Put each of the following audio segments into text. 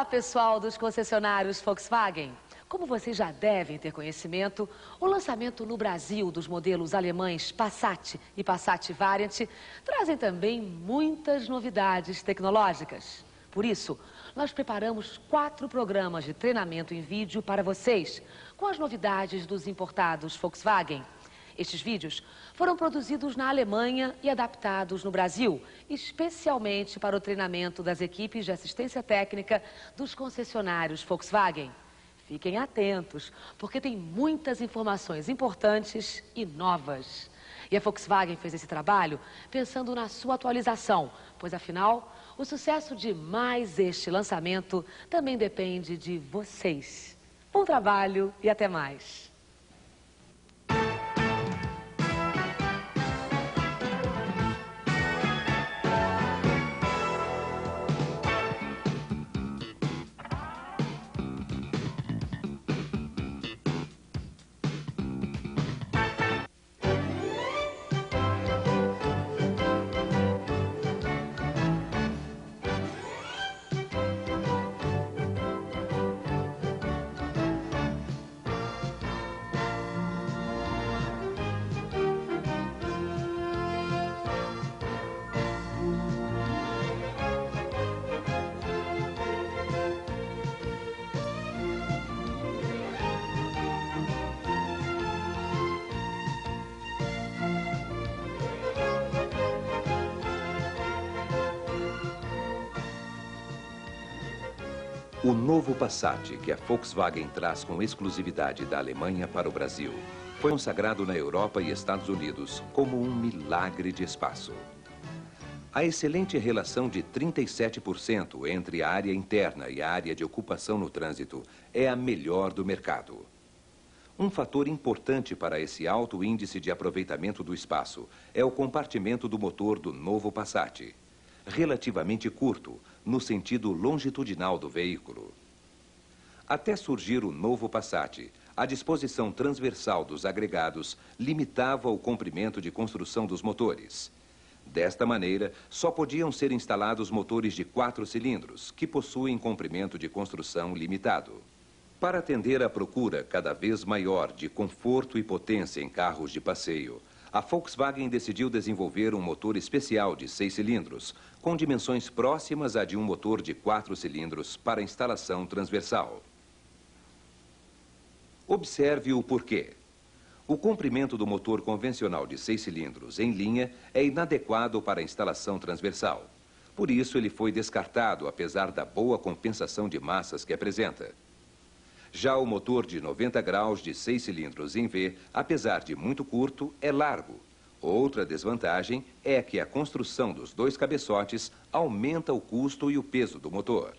pessoal dos concessionários Volkswagen. Como vocês já devem ter conhecimento, o lançamento no Brasil dos modelos alemães Passat e Passat Variant trazem também muitas novidades tecnológicas. Por isso, nós preparamos 4 programas de treinamento em vídeo para vocês, com as novidades dos importados Volkswagen. Estes vídeos foram produzidos na Alemanha e adaptados no Brasil, especialmente para o treinamento das equipes de assistência técnica dos concessionários Volkswagen. Fiquem atentos, porque tem muitas informações importantes e novas. E a Volkswagen fez esse trabalho pensando na sua atualização, pois afinal, o sucesso de mais este lançamento também depende de vocês. Bom trabalho e até mais! O novo Passat, que a Volkswagen traz com exclusividade da Alemanha para o Brasil, foi consagrado na Europa e Estados Unidos como um milagre de espaço. A excelente relação de 37% entre a área interna e a área de ocupação no trânsito é a melhor do mercado. Um fator importante para esse alto índice de aproveitamento do espaço é o compartimento do motor do novo Passat, relativamente curto, no sentido longitudinal do veículo. Até surgir o novo Passat, a disposição transversal dos agregados limitava o comprimento de construção dos motores. Desta maneira, só podiam ser instalados motores de 4 cilindros, que possuem comprimento de construção limitado. Para atender à procura cada vez maior de conforto e potência em carros de passeio, a Volkswagen decidiu desenvolver um motor especial de 6 cilindros, com dimensões próximas à de um motor de 4 cilindros para instalação transversal. Observe o porquê. O comprimento do motor convencional de 6 cilindros em linha é inadequado para a instalação transversal. Por isso, ele foi descartado, apesar da boa compensação de massas que apresenta. Já o motor de 90 graus de 6 cilindros em V, apesar de muito curto, é largo. Outra desvantagem é que a construção dos 2 cabeçotes aumenta o custo e o peso do motor.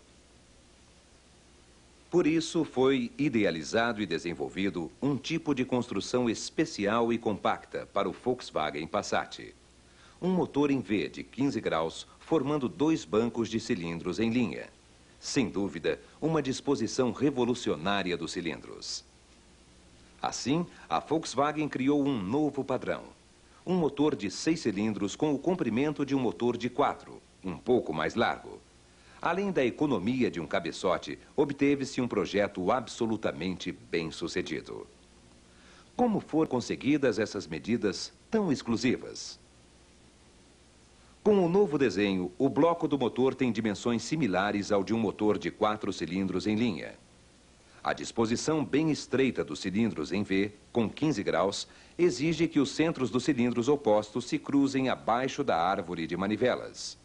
Por isso, foi idealizado e desenvolvido um tipo de construção especial e compacta para o Volkswagen Passat. Um motor em V de 15 graus, formando 2 bancos de cilindros em linha. Sem dúvida, uma disposição revolucionária dos cilindros. Assim, a Volkswagen criou um novo padrão. Um motor de 6 cilindros com o comprimento de um motor de 4, um pouco mais largo. Além da economia de um cabeçote, obteve-se um projeto absolutamente bem-sucedido. Como foram conseguidas essas medidas tão exclusivas? Com o novo desenho, o bloco do motor tem dimensões similares ao de um motor de 4 cilindros em linha. A disposição bem estreita dos cilindros em V, com 15 graus, exige que os centros dos cilindros opostos se cruzem abaixo da árvore de manivelas.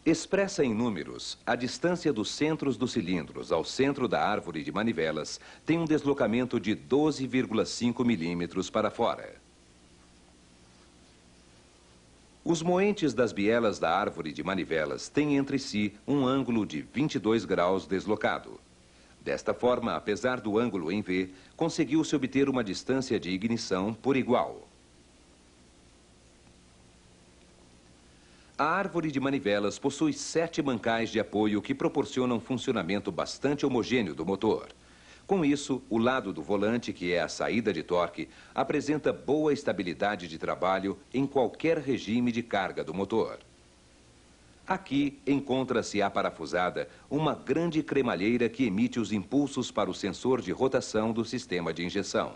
Expressa em números, a distância dos centros dos cilindros ao centro da árvore de manivelas tem um deslocamento de 12,5 milímetros para fora. Os moentes das bielas da árvore de manivelas têm entre si um ângulo de 22 graus deslocado. Desta forma, apesar do ângulo em V, conseguiu-se obter uma distância de ignição por igual. A árvore de manivelas possui 7 mancais de apoio que proporcionam funcionamento bastante homogêneo do motor. Com isso, o lado do volante, que é a saída de torque, apresenta boa estabilidade de trabalho em qualquer regime de carga do motor. Aqui encontra-se aparafusada uma grande cremalheira que emite os impulsos para o sensor de rotação do sistema de injeção.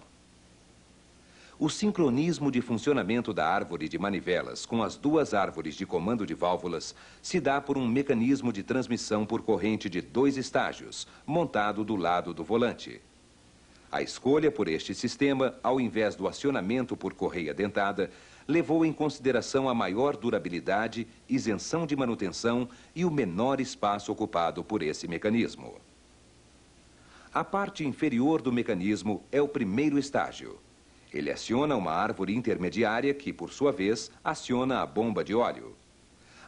O sincronismo de funcionamento da árvore de manivelas com as duas árvores de comando de válvulas se dá por um mecanismo de transmissão por corrente de 2 estágios, montado do lado do volante. A escolha por este sistema, ao invés do acionamento por correia dentada, levou em consideração a maior durabilidade, isenção de manutenção e o menor espaço ocupado por esse mecanismo. A parte inferior do mecanismo é o primeiro estágio. Ele aciona uma árvore intermediária que, por sua vez, aciona a bomba de óleo.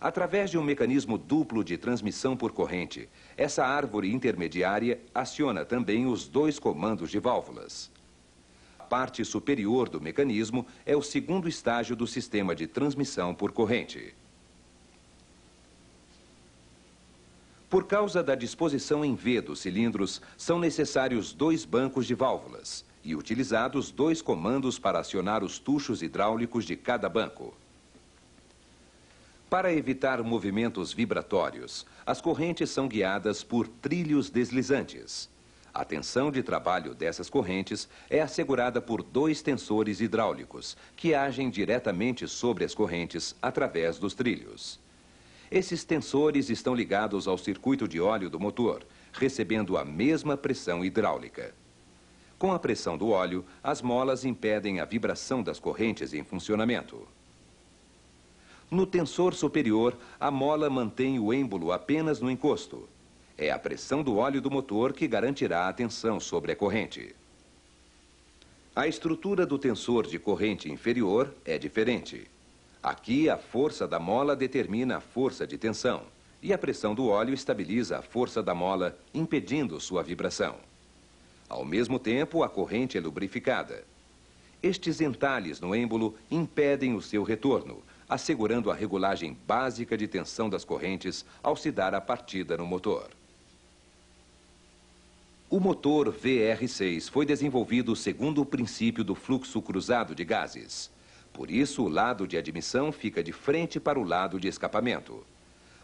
Através de um mecanismo duplo de transmissão por corrente, essa árvore intermediária aciona também os 2 comandos de válvulas. A parte superior do mecanismo é o segundo estágio do sistema de transmissão por corrente. Por causa da disposição em V dos cilindros, são necessários 2 bancos de válvulas e utilizados 2 comandos para acionar os tuchos hidráulicos de cada banco. Para evitar movimentos vibratórios, as correntes são guiadas por trilhos deslizantes. A tensão de trabalho dessas correntes é assegurada por 2 tensores hidráulicos, que agem diretamente sobre as correntes através dos trilhos. Esses tensores estão ligados ao circuito de óleo do motor, recebendo a mesma pressão hidráulica. Com a pressão do óleo, as molas impedem a vibração das correntes em funcionamento. No tensor superior, a mola mantém o êmbolo apenas no encosto. É a pressão do óleo do motor que garantirá a tensão sobre a corrente. A estrutura do tensor de corrente inferior é diferente. Aqui, a força da mola determina a força de tensão, e a pressão do óleo estabiliza a força da mola, impedindo sua vibração. Ao mesmo tempo, a corrente é lubrificada. Estes entalhes no êmbolo impedem o seu retorno, assegurando a regulagem básica de tensão das correntes ao se dar a partida no motor. O motor VR6 foi desenvolvido segundo o princípio do fluxo cruzado de gases. Por isso, o lado de admissão fica de frente para o lado de escapamento.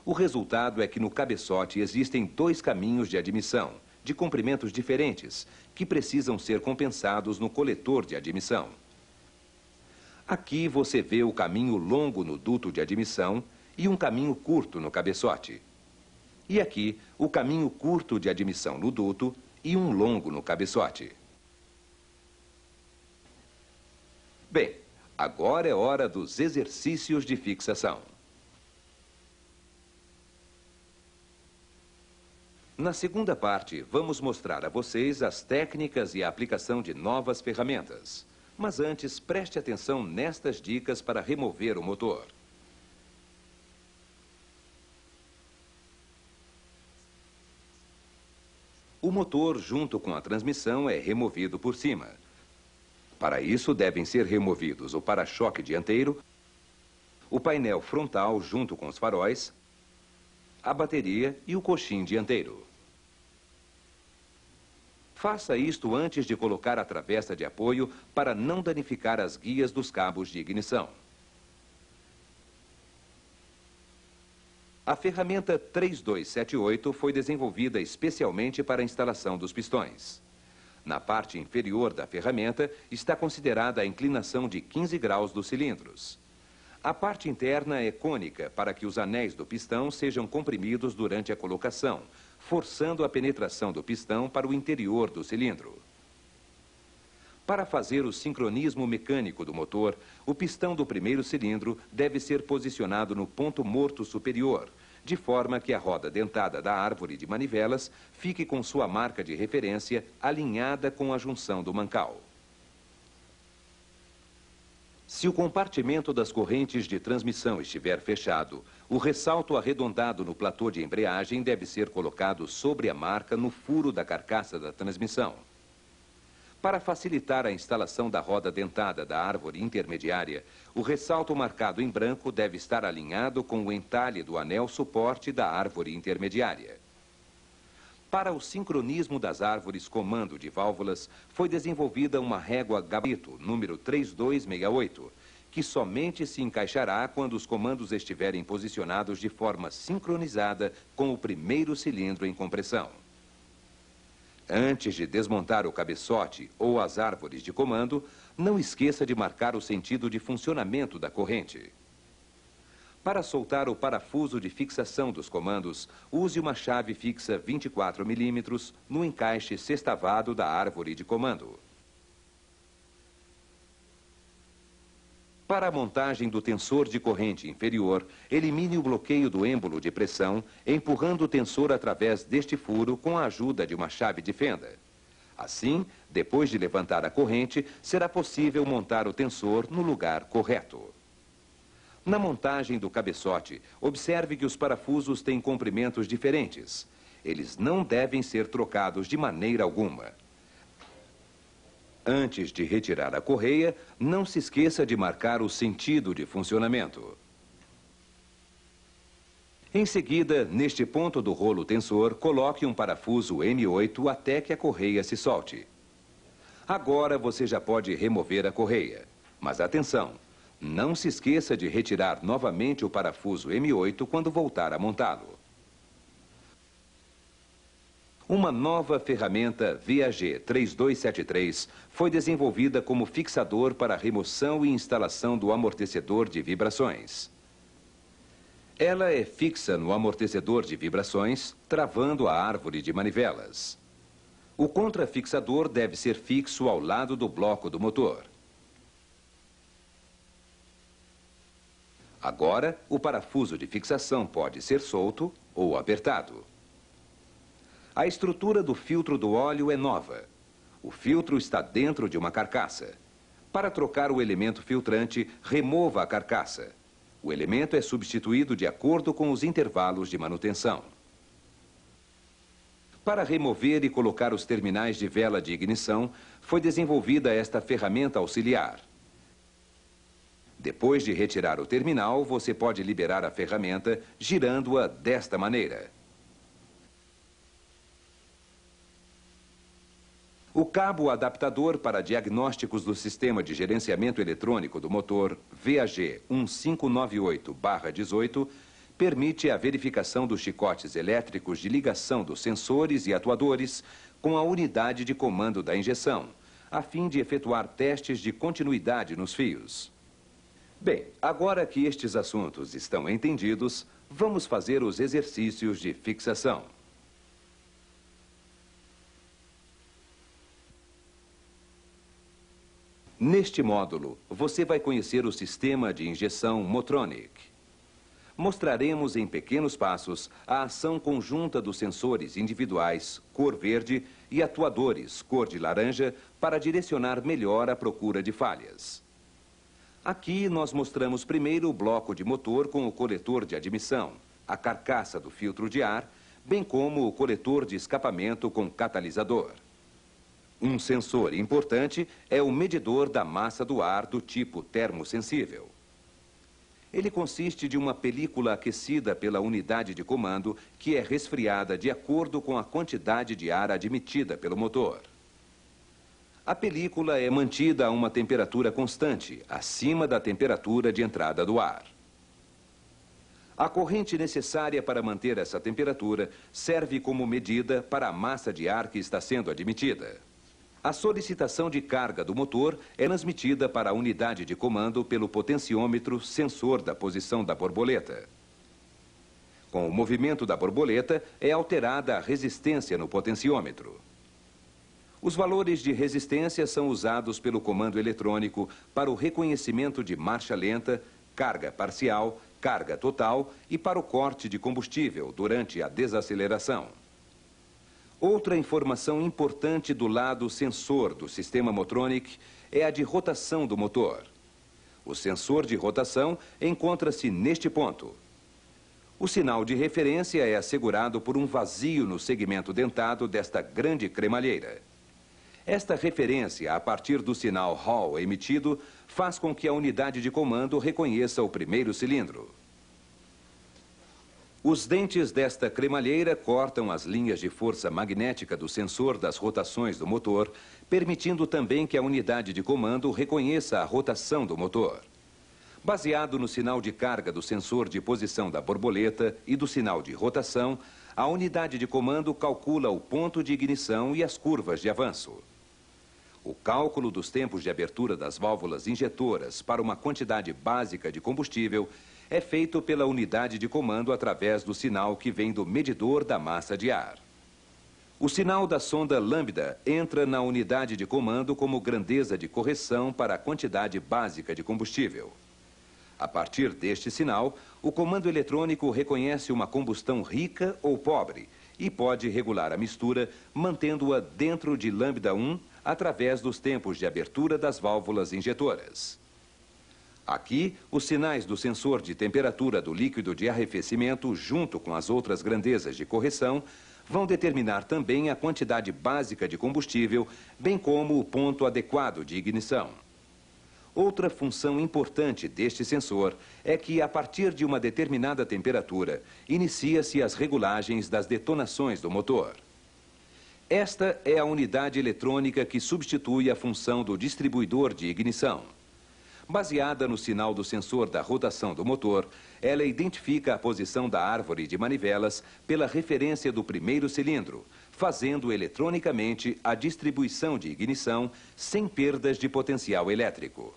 O resultado é que no cabeçote existem 2 caminhos de admissão, de comprimentos diferentes, que precisam ser compensados no coletor de admissão. Aqui você vê o caminho longo no duto de admissão e um caminho curto no cabeçote. E aqui, o caminho curto de admissão no duto e um longo no cabeçote. Bem, agora é hora dos exercícios de fixação. Na segunda parte, vamos mostrar a vocês as técnicas e a aplicação de novas ferramentas. Mas antes, preste atenção nestas dicas para remover o motor. O motor, junto com a transmissão, é removido por cima. Para isso, devem ser removidos o para-choque dianteiro, o painel frontal junto com os faróis, a bateria e o coxim dianteiro. Faça isto antes de colocar a travessa de apoio para não danificar as guias dos cabos de ignição. A ferramenta 3278 foi desenvolvida especialmente para a instalação dos pistões. Na parte inferior da ferramenta está considerada a inclinação de 15 graus dos cilindros. A parte interna é cônica para que os anéis do pistão sejam comprimidos durante a colocação, forçando a penetração do pistão para o interior do cilindro. Para fazer o sincronismo mecânico do motor, o pistão do primeiro cilindro deve ser posicionado no ponto morto superior, de forma que a roda dentada da árvore de manivelas fique com sua marca de referência alinhada com a junção do mancal. Se o compartimento das correntes de transmissão estiver fechado, o ressalto arredondado no platô de embreagem deve ser colocado sobre a marca no furo da carcaça da transmissão. Para facilitar a instalação da roda dentada da árvore intermediária, o ressalto marcado em branco deve estar alinhado com o entalhe do anel suporte da árvore intermediária. Para o sincronismo das árvores comando de válvulas, foi desenvolvida uma régua gabarito número 3268, que somente se encaixará quando os comandos estiverem posicionados de forma sincronizada com o primeiro cilindro em compressão. Antes de desmontar o cabeçote ou as árvores de comando, não esqueça de marcar o sentido de funcionamento da corrente. Para soltar o parafuso de fixação dos comandos, use uma chave fixa 24 mm no encaixe sextavado da árvore de comando. Para a montagem do tensor de corrente inferior, elimine o bloqueio do êmbolo de pressão, empurrando o tensor através deste furo com a ajuda de uma chave de fenda. Assim, depois de levantar a corrente, será possível montar o tensor no lugar correto. Na montagem do cabeçote, observe que os parafusos têm comprimentos diferentes. Eles não devem ser trocados de maneira alguma. Antes de retirar a correia, não se esqueça de marcar o sentido de funcionamento. Em seguida, neste ponto do rolo tensor, coloque um parafuso M8 até que a correia se solte. Agora você já pode remover a correia. Mas atenção, não se esqueça de retirar novamente o parafuso M8 quando voltar a montá-lo. Uma nova ferramenta VAG 3273 foi desenvolvida como fixador para a remoção e instalação do amortecedor de vibrações. Ela é fixa no amortecedor de vibrações, travando a árvore de manivelas. O contrafixador deve ser fixo ao lado do bloco do motor. Agora, o parafuso de fixação pode ser solto ou apertado. A estrutura do filtro do óleo é nova. O filtro está dentro de uma carcaça. Para trocar o elemento filtrante, remova a carcaça. O elemento é substituído de acordo com os intervalos de manutenção. Para remover e colocar os terminais de vela de ignição, foi desenvolvida esta ferramenta auxiliar. Depois de retirar o terminal, você pode liberar a ferramenta girando-a desta maneira. O cabo adaptador para diagnósticos do sistema de gerenciamento eletrônico do motor VAG 1598/18 permite a verificação dos chicotes elétricos de ligação dos sensores e atuadores com a unidade de comando da injeção, a fim de efetuar testes de continuidade nos fios. Bem, agora que estes assuntos estão entendidos, vamos fazer os exercícios de fixação. Neste módulo, você vai conhecer o sistema de injeção Motronic. Mostraremos em pequenos passos a ação conjunta dos sensores individuais, cor verde, e atuadores, cor de laranja, para direcionar melhor a procura de falhas. Aqui nós mostramos primeiro o bloco de motor com o coletor de admissão, a carcaça do filtro de ar, bem como o coletor de escapamento com catalisador. Um sensor importante é o medidor da massa do ar do tipo termosensível. Ele consiste de uma película aquecida pela unidade de comando que é resfriada de acordo com a quantidade de ar admitida pelo motor. A película é mantida a uma temperatura constante, acima da temperatura de entrada do ar. A corrente necessária para manter essa temperatura serve como medida para a massa de ar que está sendo admitida. A solicitação de carga do motor é transmitida para a unidade de comando pelo potenciômetro sensor da posição da borboleta. Com o movimento da borboleta, é alterada a resistência no potenciômetro. Os valores de resistência são usados pelo comando eletrônico para o reconhecimento de marcha lenta, carga parcial, carga total e para o corte de combustível durante a desaceleração. Outra informação importante do lado sensor do sistema Motronic é a de rotação do motor. O sensor de rotação encontra-se neste ponto. O sinal de referência é assegurado por um vazio no segmento dentado desta grande cremalheira. Esta referência, a partir do sinal Hall emitido, faz com que a unidade de comando reconheça o primeiro cilindro. Os dentes desta cremalheira cortam as linhas de força magnética do sensor das rotações do motor, permitindo também que a unidade de comando reconheça a rotação do motor. Baseado no sinal de carga do sensor de posição da borboleta e do sinal de rotação, a unidade de comando calcula o ponto de ignição e as curvas de avanço. O cálculo dos tempos de abertura das válvulas injetoras para uma quantidade básica de combustível é feito pela unidade de comando através do sinal que vem do medidor da massa de ar. O sinal da sonda lambda entra na unidade de comando como grandeza de correção para a quantidade básica de combustível. A partir deste sinal, o comando eletrônico reconhece uma combustão rica ou pobre e pode regular a mistura, mantendo-a dentro de lambda 1 através dos tempos de abertura das válvulas injetoras. Aqui, os sinais do sensor de temperatura do líquido de arrefecimento, junto com as outras grandezas de correção, vão determinar também a quantidade básica de combustível, bem como o ponto adequado de ignição. Outra função importante deste sensor é que, a partir de uma determinada temperatura, inicia-se as regulagens das detonações do motor. Esta é a unidade eletrônica que substitui a função do distribuidor de ignição. Baseada no sinal do sensor da rotação do motor, ela identifica a posição da árvore de manivelas pela referência do primeiro cilindro, fazendo eletronicamente a distribuição de ignição sem perdas de potencial elétrico.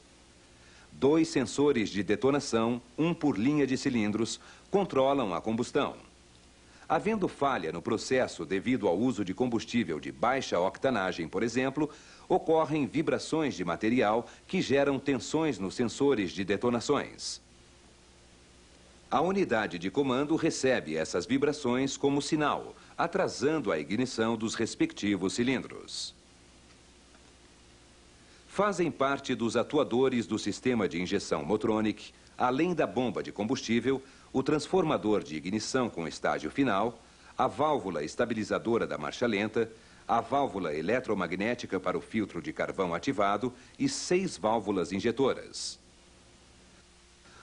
2 sensores de detonação, um por linha de cilindros, controlam a combustão. Havendo falha no processo devido ao uso de combustível de baixa octanagem, por exemplo, ocorrem vibrações de material que geram tensões nos sensores de detonações. A unidade de comando recebe essas vibrações como sinal, atrasando a ignição dos respectivos cilindros. Fazem parte dos atuadores do sistema de injeção Motronic, além da bomba de combustível, o transformador de ignição com estágio final, a válvula estabilizadora da marcha lenta, a válvula eletromagnética para o filtro de carvão ativado e 6 válvulas injetoras.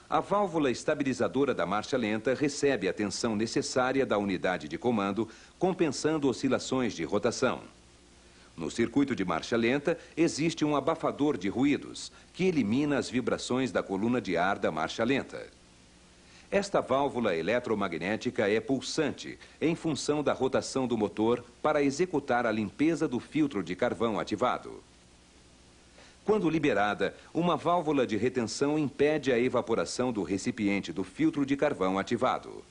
A válvula estabilizadora da marcha lenta recebe a tensão necessária da unidade de comando, compensando oscilações de rotação. No circuito de marcha lenta, existe um abafador de ruídos, que elimina as vibrações da coluna de ar da marcha lenta. Esta válvula eletromagnética é pulsante, em função da rotação do motor, para executar a limpeza do filtro de carvão ativado. Quando liberada, uma válvula de retenção impede a evaporação do recipiente do filtro de carvão ativado.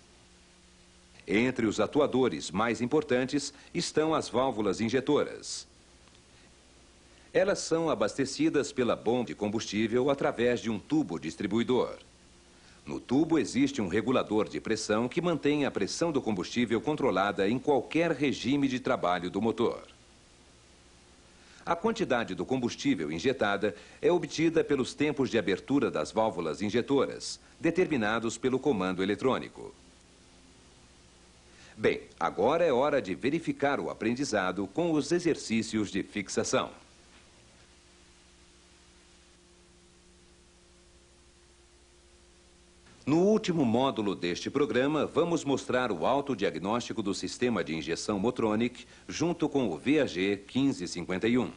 Entre os atuadores mais importantes estão as válvulas injetoras. Elas são abastecidas pela bomba de combustível através de um tubo distribuidor. No tubo existe um regulador de pressão que mantém a pressão do combustível controlada em qualquer regime de trabalho do motor. A quantidade do combustível injetada é obtida pelos tempos de abertura das válvulas injetoras, determinados pelo comando eletrônico. Bem, agora é hora de verificar o aprendizado com os exercícios de fixação. No último módulo deste programa, vamos mostrar o autodiagnóstico do sistema de injeção Motronic junto com o VAG 1551.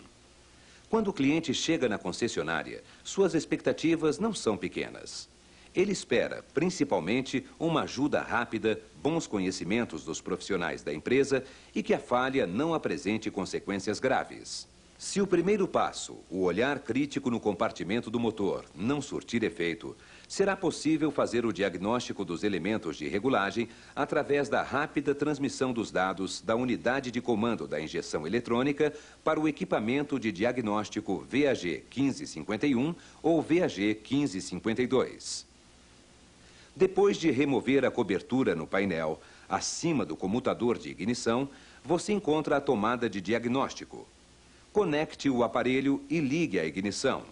Quando o cliente chega na concessionária, suas expectativas não são pequenas. Ele espera, principalmente, uma ajuda rápida, bons conhecimentos dos profissionais da empresa e que a falha não apresente consequências graves. Se o primeiro passo, o olhar crítico no compartimento do motor, não surtir efeito, será possível fazer o diagnóstico dos elementos de regulagem através da rápida transmissão dos dados da unidade de comando da injeção eletrônica para o equipamento de diagnóstico VAG 1551 ou VAG 1552. Depois de remover a cobertura no painel, acima do comutador de ignição, você encontra a tomada de diagnóstico. Conecte o aparelho e ligue a ignição.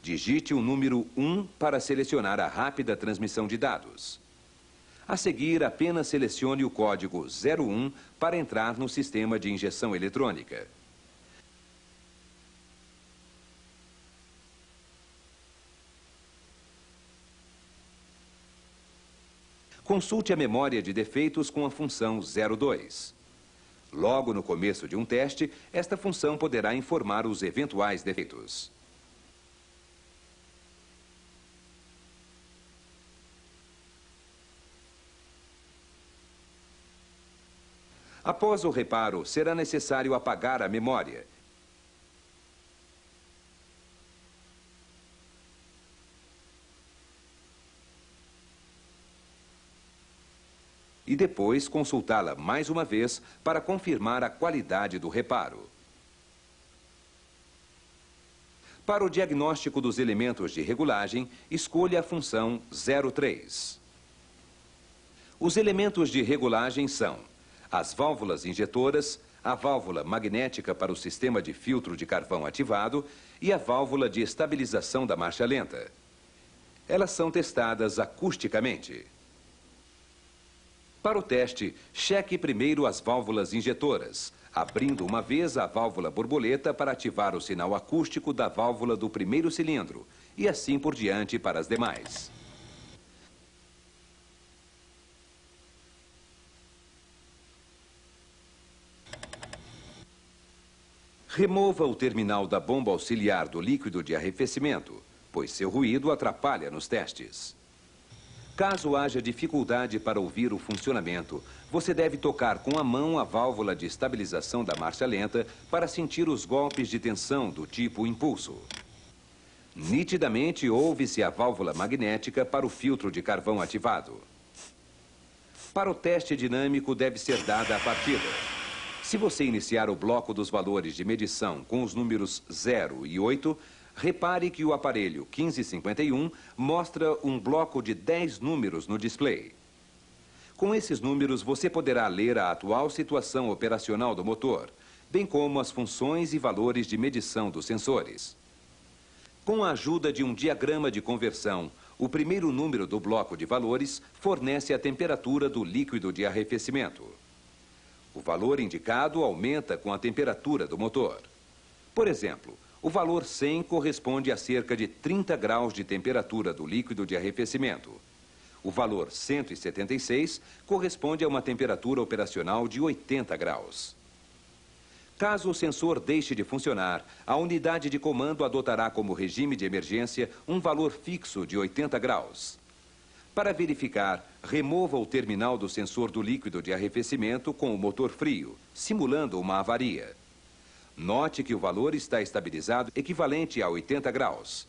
Digite o número 1 para selecionar a rápida transmissão de dados. A seguir, apenas selecione o código 01 para entrar no sistema de injeção eletrônica. Consulte a memória de defeitos com a função 02. Logo no começo de um teste, esta função poderá informar os eventuais defeitos. Após o reparo, será necessário apagar a memória. E depois consultá-la mais uma vez para confirmar a qualidade do reparo. Para o diagnóstico dos elementos de regulagem, escolha a função 03. Os elementos de regulagem são as válvulas injetoras, a válvula magnética para o sistema de filtro de carvão ativado e a válvula de estabilização da marcha lenta. Elas são testadas acusticamente. Para o teste, cheque primeiro as válvulas injetoras, abrindo uma vez a válvula borboleta para ativar o sinal acústico da válvula do primeiro cilindro, e assim por diante para as demais. Remova o terminal da bomba auxiliar do líquido de arrefecimento, pois seu ruído atrapalha nos testes. Caso haja dificuldade para ouvir o funcionamento, você deve tocar com a mão a válvula de estabilização da marcha lenta para sentir os golpes de tensão do tipo impulso. Nitidamente ouve-se a válvula magnética para o filtro de carvão ativado. Para o teste dinâmico deve ser dada a partida. Se você iniciar o bloco dos valores de medição com os números 0 e 8, repare que o aparelho 1551 mostra um bloco de 10 números no display. Com esses números, você poderá ler a atual situação operacional do motor, bem como as funções e valores de medição dos sensores. Com a ajuda de um diagrama de conversão, o primeiro número do bloco de valores fornece a temperatura do líquido de arrefecimento. O valor indicado aumenta com a temperatura do motor. Por exemplo, o valor 100 corresponde a cerca de 30 graus de temperatura do líquido de arrefecimento. O valor 176 corresponde a uma temperatura operacional de 80 graus. Caso o sensor deixe de funcionar, a unidade de comando adotará como regime de emergência um valor fixo de 80 graus. Para verificar, remova o terminal do sensor do líquido de arrefecimento com o motor frio, simulando uma avaria. Note que o valor está estabilizado equivalente a 80 graus.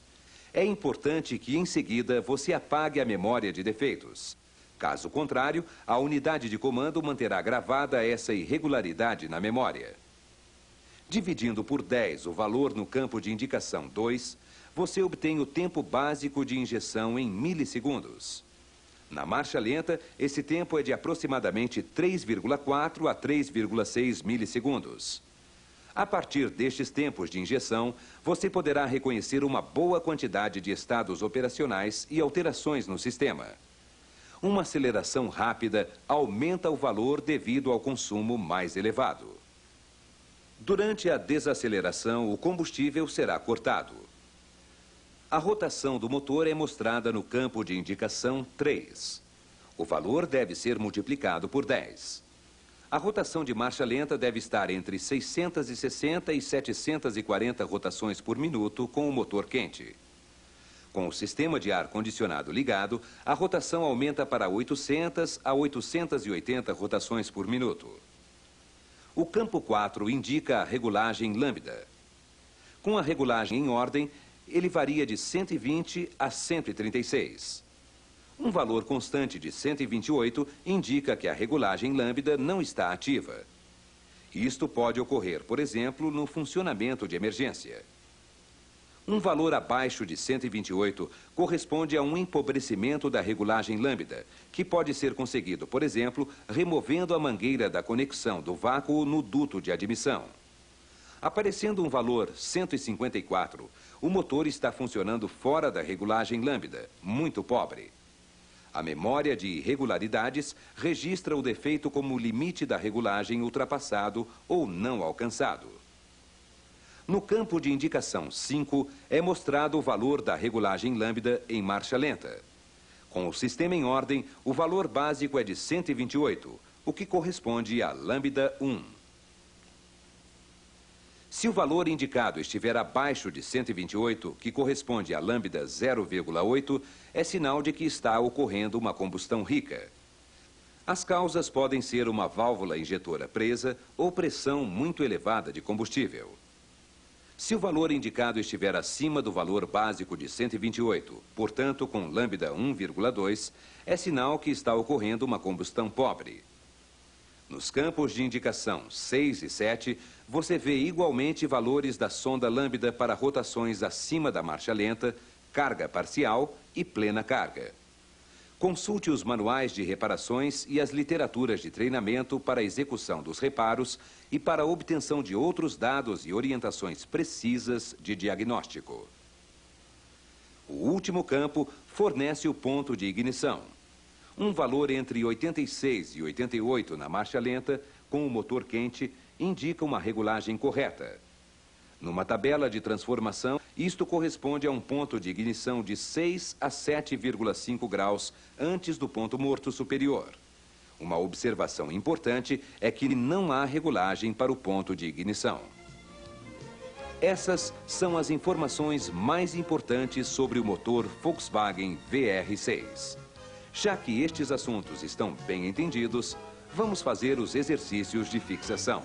É importante que, em seguida, você apague a memória de defeitos. Caso contrário, a unidade de comando manterá gravada essa irregularidade na memória. Dividindo por 10 o valor no campo de indicação 2, você obtém o tempo básico de injeção em milissegundos. Na marcha lenta, esse tempo é de aproximadamente 3,4 a 3,6 milissegundos. A partir destes tempos de injeção, você poderá reconhecer uma boa quantidade de estados operacionais e alterações no sistema. Uma aceleração rápida aumenta o valor devido ao consumo mais elevado. Durante a desaceleração, o combustível será cortado. A rotação do motor é mostrada no campo de indicação 3. O valor deve ser multiplicado por 10. A rotação de marcha lenta deve estar entre 660 e 740 rotações por minuto com o motor quente. Com o sistema de ar-condicionado ligado, a rotação aumenta para 800 a 880 rotações por minuto. O campo 4 indica a regulagem lambda. Com a regulagem em ordem, ele varia de 120 a 136. Um valor constante de 128 indica que a regulagem lambda não está ativa. Isto pode ocorrer, por exemplo, no funcionamento de emergência. Um valor abaixo de 128 corresponde a um empobrecimento da regulagem lambda, que pode ser conseguido, por exemplo, removendo a mangueira da conexão do vácuo no duto de admissão. Aparecendo um valor 154, o motor está funcionando fora da regulagem lambda, muito pobre. A memória de irregularidades registra o defeito como limite da regulagem ultrapassado ou não alcançado. No campo de indicação 5, é mostrado o valor da regulagem lambda em marcha lenta. Com o sistema em ordem, o valor básico é de 128, o que corresponde a lambda 1. Se o valor indicado estiver abaixo de 128, que corresponde a lambda 0,8, é sinal de que está ocorrendo uma combustão rica. As causas podem ser uma válvula injetora presa ou pressão muito elevada de combustível. Se o valor indicado estiver acima do valor básico de 128, portanto com lambda 1,2, é sinal que está ocorrendo uma combustão pobre. Nos campos de indicação 6 e 7, você vê igualmente valores da sonda lambda para rotações acima da marcha lenta, carga parcial e plena carga. Consulte os manuais de reparações e as literaturas de treinamento para a execução dos reparos e para a obtenção de outros dados e orientações precisas de diagnóstico. O último campo fornece o ponto de ignição. Um valor entre 86 e 88 na marcha lenta, com o motor quente, indica uma regulagem correta. Numa tabela de transformação, isto corresponde a um ponto de ignição de 6 a 7,5 graus antes do ponto morto superior. Uma observação importante é que não há regulagem para o ponto de ignição. Essas são as informações mais importantes sobre o motor Volkswagen VR6. Já que estes assuntos estão bem entendidos, vamos fazer os exercícios de fixação.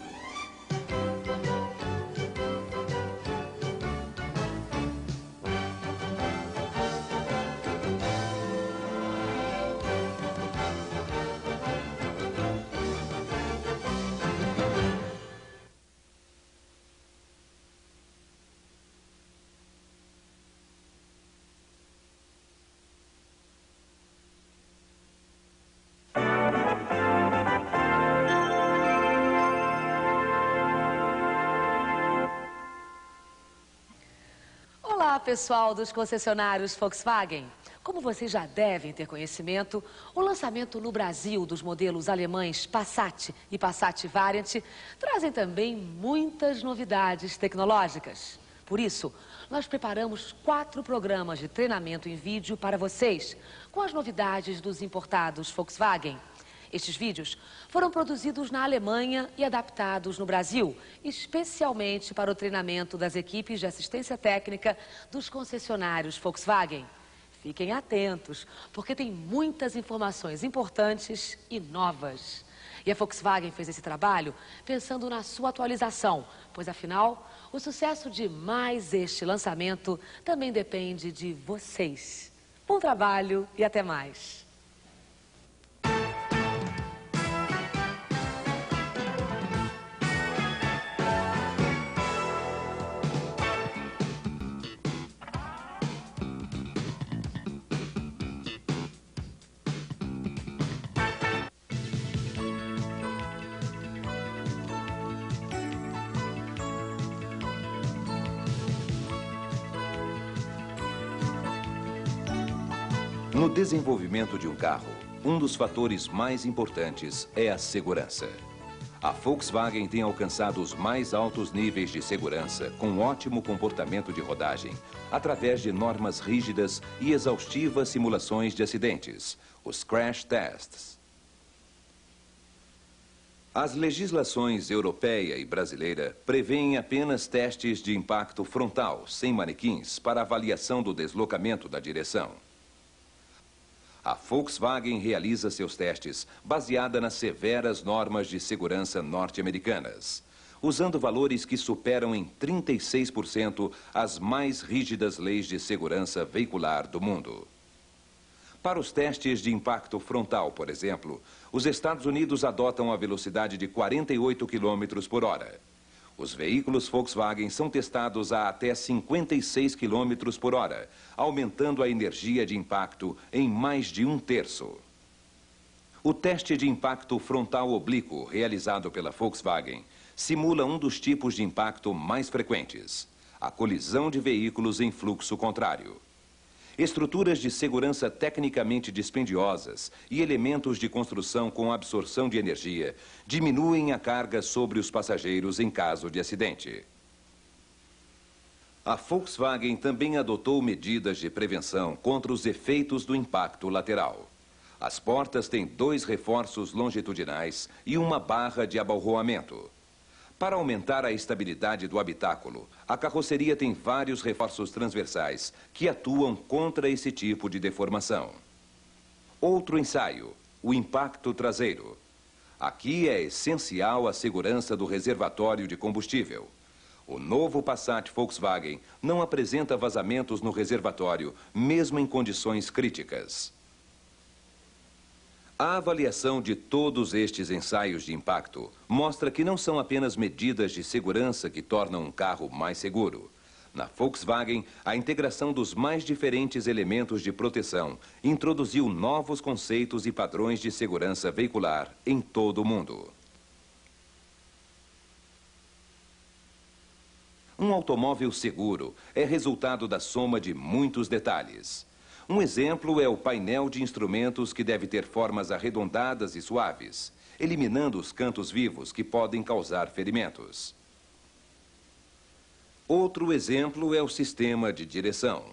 Olá, pessoal dos concessionários Volkswagen. Como vocês já devem ter conhecimento, o lançamento no Brasil dos modelos alemães Passat e Passat Variant trazem também muitas novidades tecnológicas. Por isso, nós preparamos 4 programas de treinamento em vídeo para vocês, com as novidades dos importados Volkswagen. Estes vídeos foram produzidos na Alemanha e adaptados no Brasil, especialmente para o treinamento das equipes de assistência técnica dos concessionários Volkswagen. Fiquem atentos, porque tem muitas informações importantes e novas. E a Volkswagen fez esse trabalho pensando na sua atualização, pois afinal, o sucesso de mais este lançamento também depende de vocês. Bom trabalho e até mais! No desenvolvimento de um carro, um dos fatores mais importantes é a segurança. A Volkswagen tem alcançado os mais altos níveis de segurança com ótimo comportamento de rodagem, através de normas rígidas e exaustivas simulações de acidentes, os crash tests. As legislações europeia e brasileira prevêem apenas testes de impacto frontal, sem manequins, para avaliação do deslocamento da direção. A Volkswagen realiza seus testes baseada nas severas normas de segurança norte-americanas, usando valores que superam em 36% as mais rígidas leis de segurança veicular do mundo. Para os testes de impacto frontal, por exemplo, os Estados Unidos adotam a velocidade de 48 km por hora. Os veículos Volkswagen são testados a até 56 km por hora, aumentando a energia de impacto em mais de 1/3. O teste de impacto frontal oblíquo, realizado pela Volkswagen, simula um dos tipos de impacto mais frequentes, a colisão de veículos em fluxo contrário. Estruturas de segurança tecnicamente dispendiosas e elementos de construção com absorção de energia diminuem a carga sobre os passageiros em caso de acidente. A Volkswagen também adotou medidas de prevenção contra os efeitos do impacto lateral. As portas têm 2 reforços longitudinais e uma barra de abalroamento. Para aumentar a estabilidade do habitáculo, a carroceria tem vários reforços transversais que atuam contra esse tipo de deformação. Outro ensaio, o impacto traseiro. Aqui é essencial a segurança do reservatório de combustível. O novo Passat Volkswagen não apresenta vazamentos no reservatório, mesmo em condições críticas. A avaliação de todos estes ensaios de impacto mostra que não são apenas medidas de segurança que tornam um carro mais seguro. Na Volkswagen, a integração dos mais diferentes elementos de proteção introduziu novos conceitos e padrões de segurança veicular em todo o mundo. Um automóvel seguro é resultado da soma de muitos detalhes. Um exemplo é o painel de instrumentos, que deve ter formas arredondadas e suaves, eliminando os cantos vivos que podem causar ferimentos. Outro exemplo é o sistema de direção.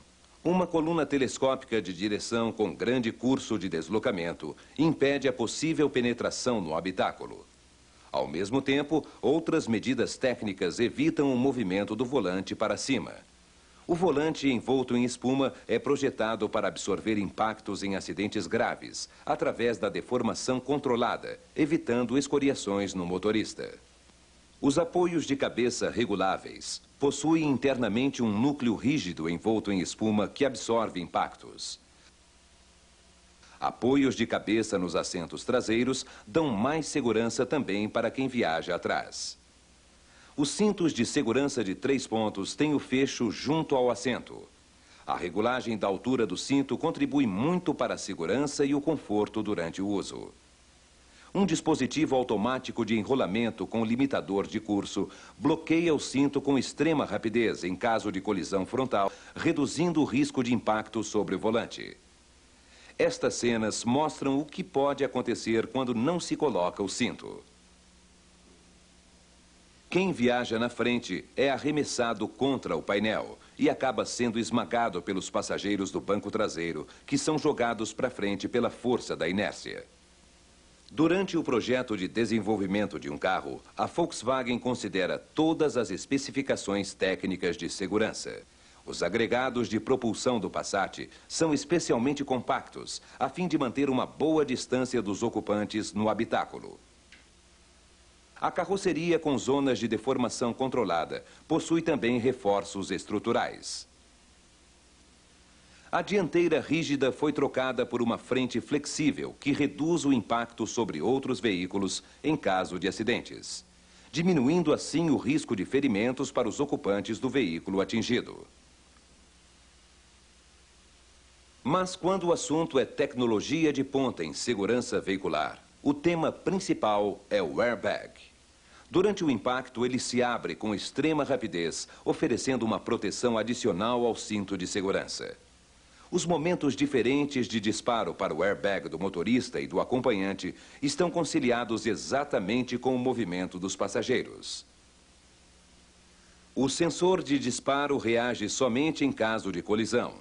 Uma coluna telescópica de direção com grande curso de deslocamento impede a possível penetração no habitáculo. Ao mesmo tempo, outras medidas técnicas evitam o movimento do volante para cima. O volante envolto em espuma é projetado para absorver impactos em acidentes graves, através da deformação controlada, evitando escoriações no motorista. Os apoios de cabeça reguláveis possuem internamente um núcleo rígido envolto em espuma que absorve impactos. Apoios de cabeça nos assentos traseiros dão mais segurança também para quem viaja atrás. Os cintos de segurança de 3 pontos têm o fecho junto ao assento. A regulagem da altura do cinto contribui muito para a segurança e o conforto durante o uso. Um dispositivo automático de enrolamento com limitador de curso bloqueia o cinto com extrema rapidez em caso de colisão frontal, reduzindo o risco de impacto sobre o volante. Estas cenas mostram o que pode acontecer quando não se coloca o cinto. Quem viaja na frente é arremessado contra o painel e acaba sendo esmagado pelos passageiros do banco traseiro, que são jogados para frente pela força da inércia. Durante o projeto de desenvolvimento de um carro, a Volkswagen considera todas as especificações técnicas de segurança. Os agregados de propulsão do Passat são especialmente compactos, a fim de manter uma boa distância dos ocupantes no habitáculo. A carroceria com zonas de deformação controlada possui também reforços estruturais. A dianteira rígida foi trocada por uma frente flexível que reduz o impacto sobre outros veículos em caso de acidentes, diminuindo assim o risco de ferimentos para os ocupantes do veículo atingido. Mas quando o assunto é tecnologia de ponta em segurança veicular, o tema principal é o airbag. Durante o impacto, ele se abre com extrema rapidez, oferecendo uma proteção adicional ao cinto de segurança. Os momentos diferentes de disparo para o airbag do motorista e do acompanhante estão conciliados exatamente com o movimento dos passageiros. O sensor de disparo reage somente em caso de colisão.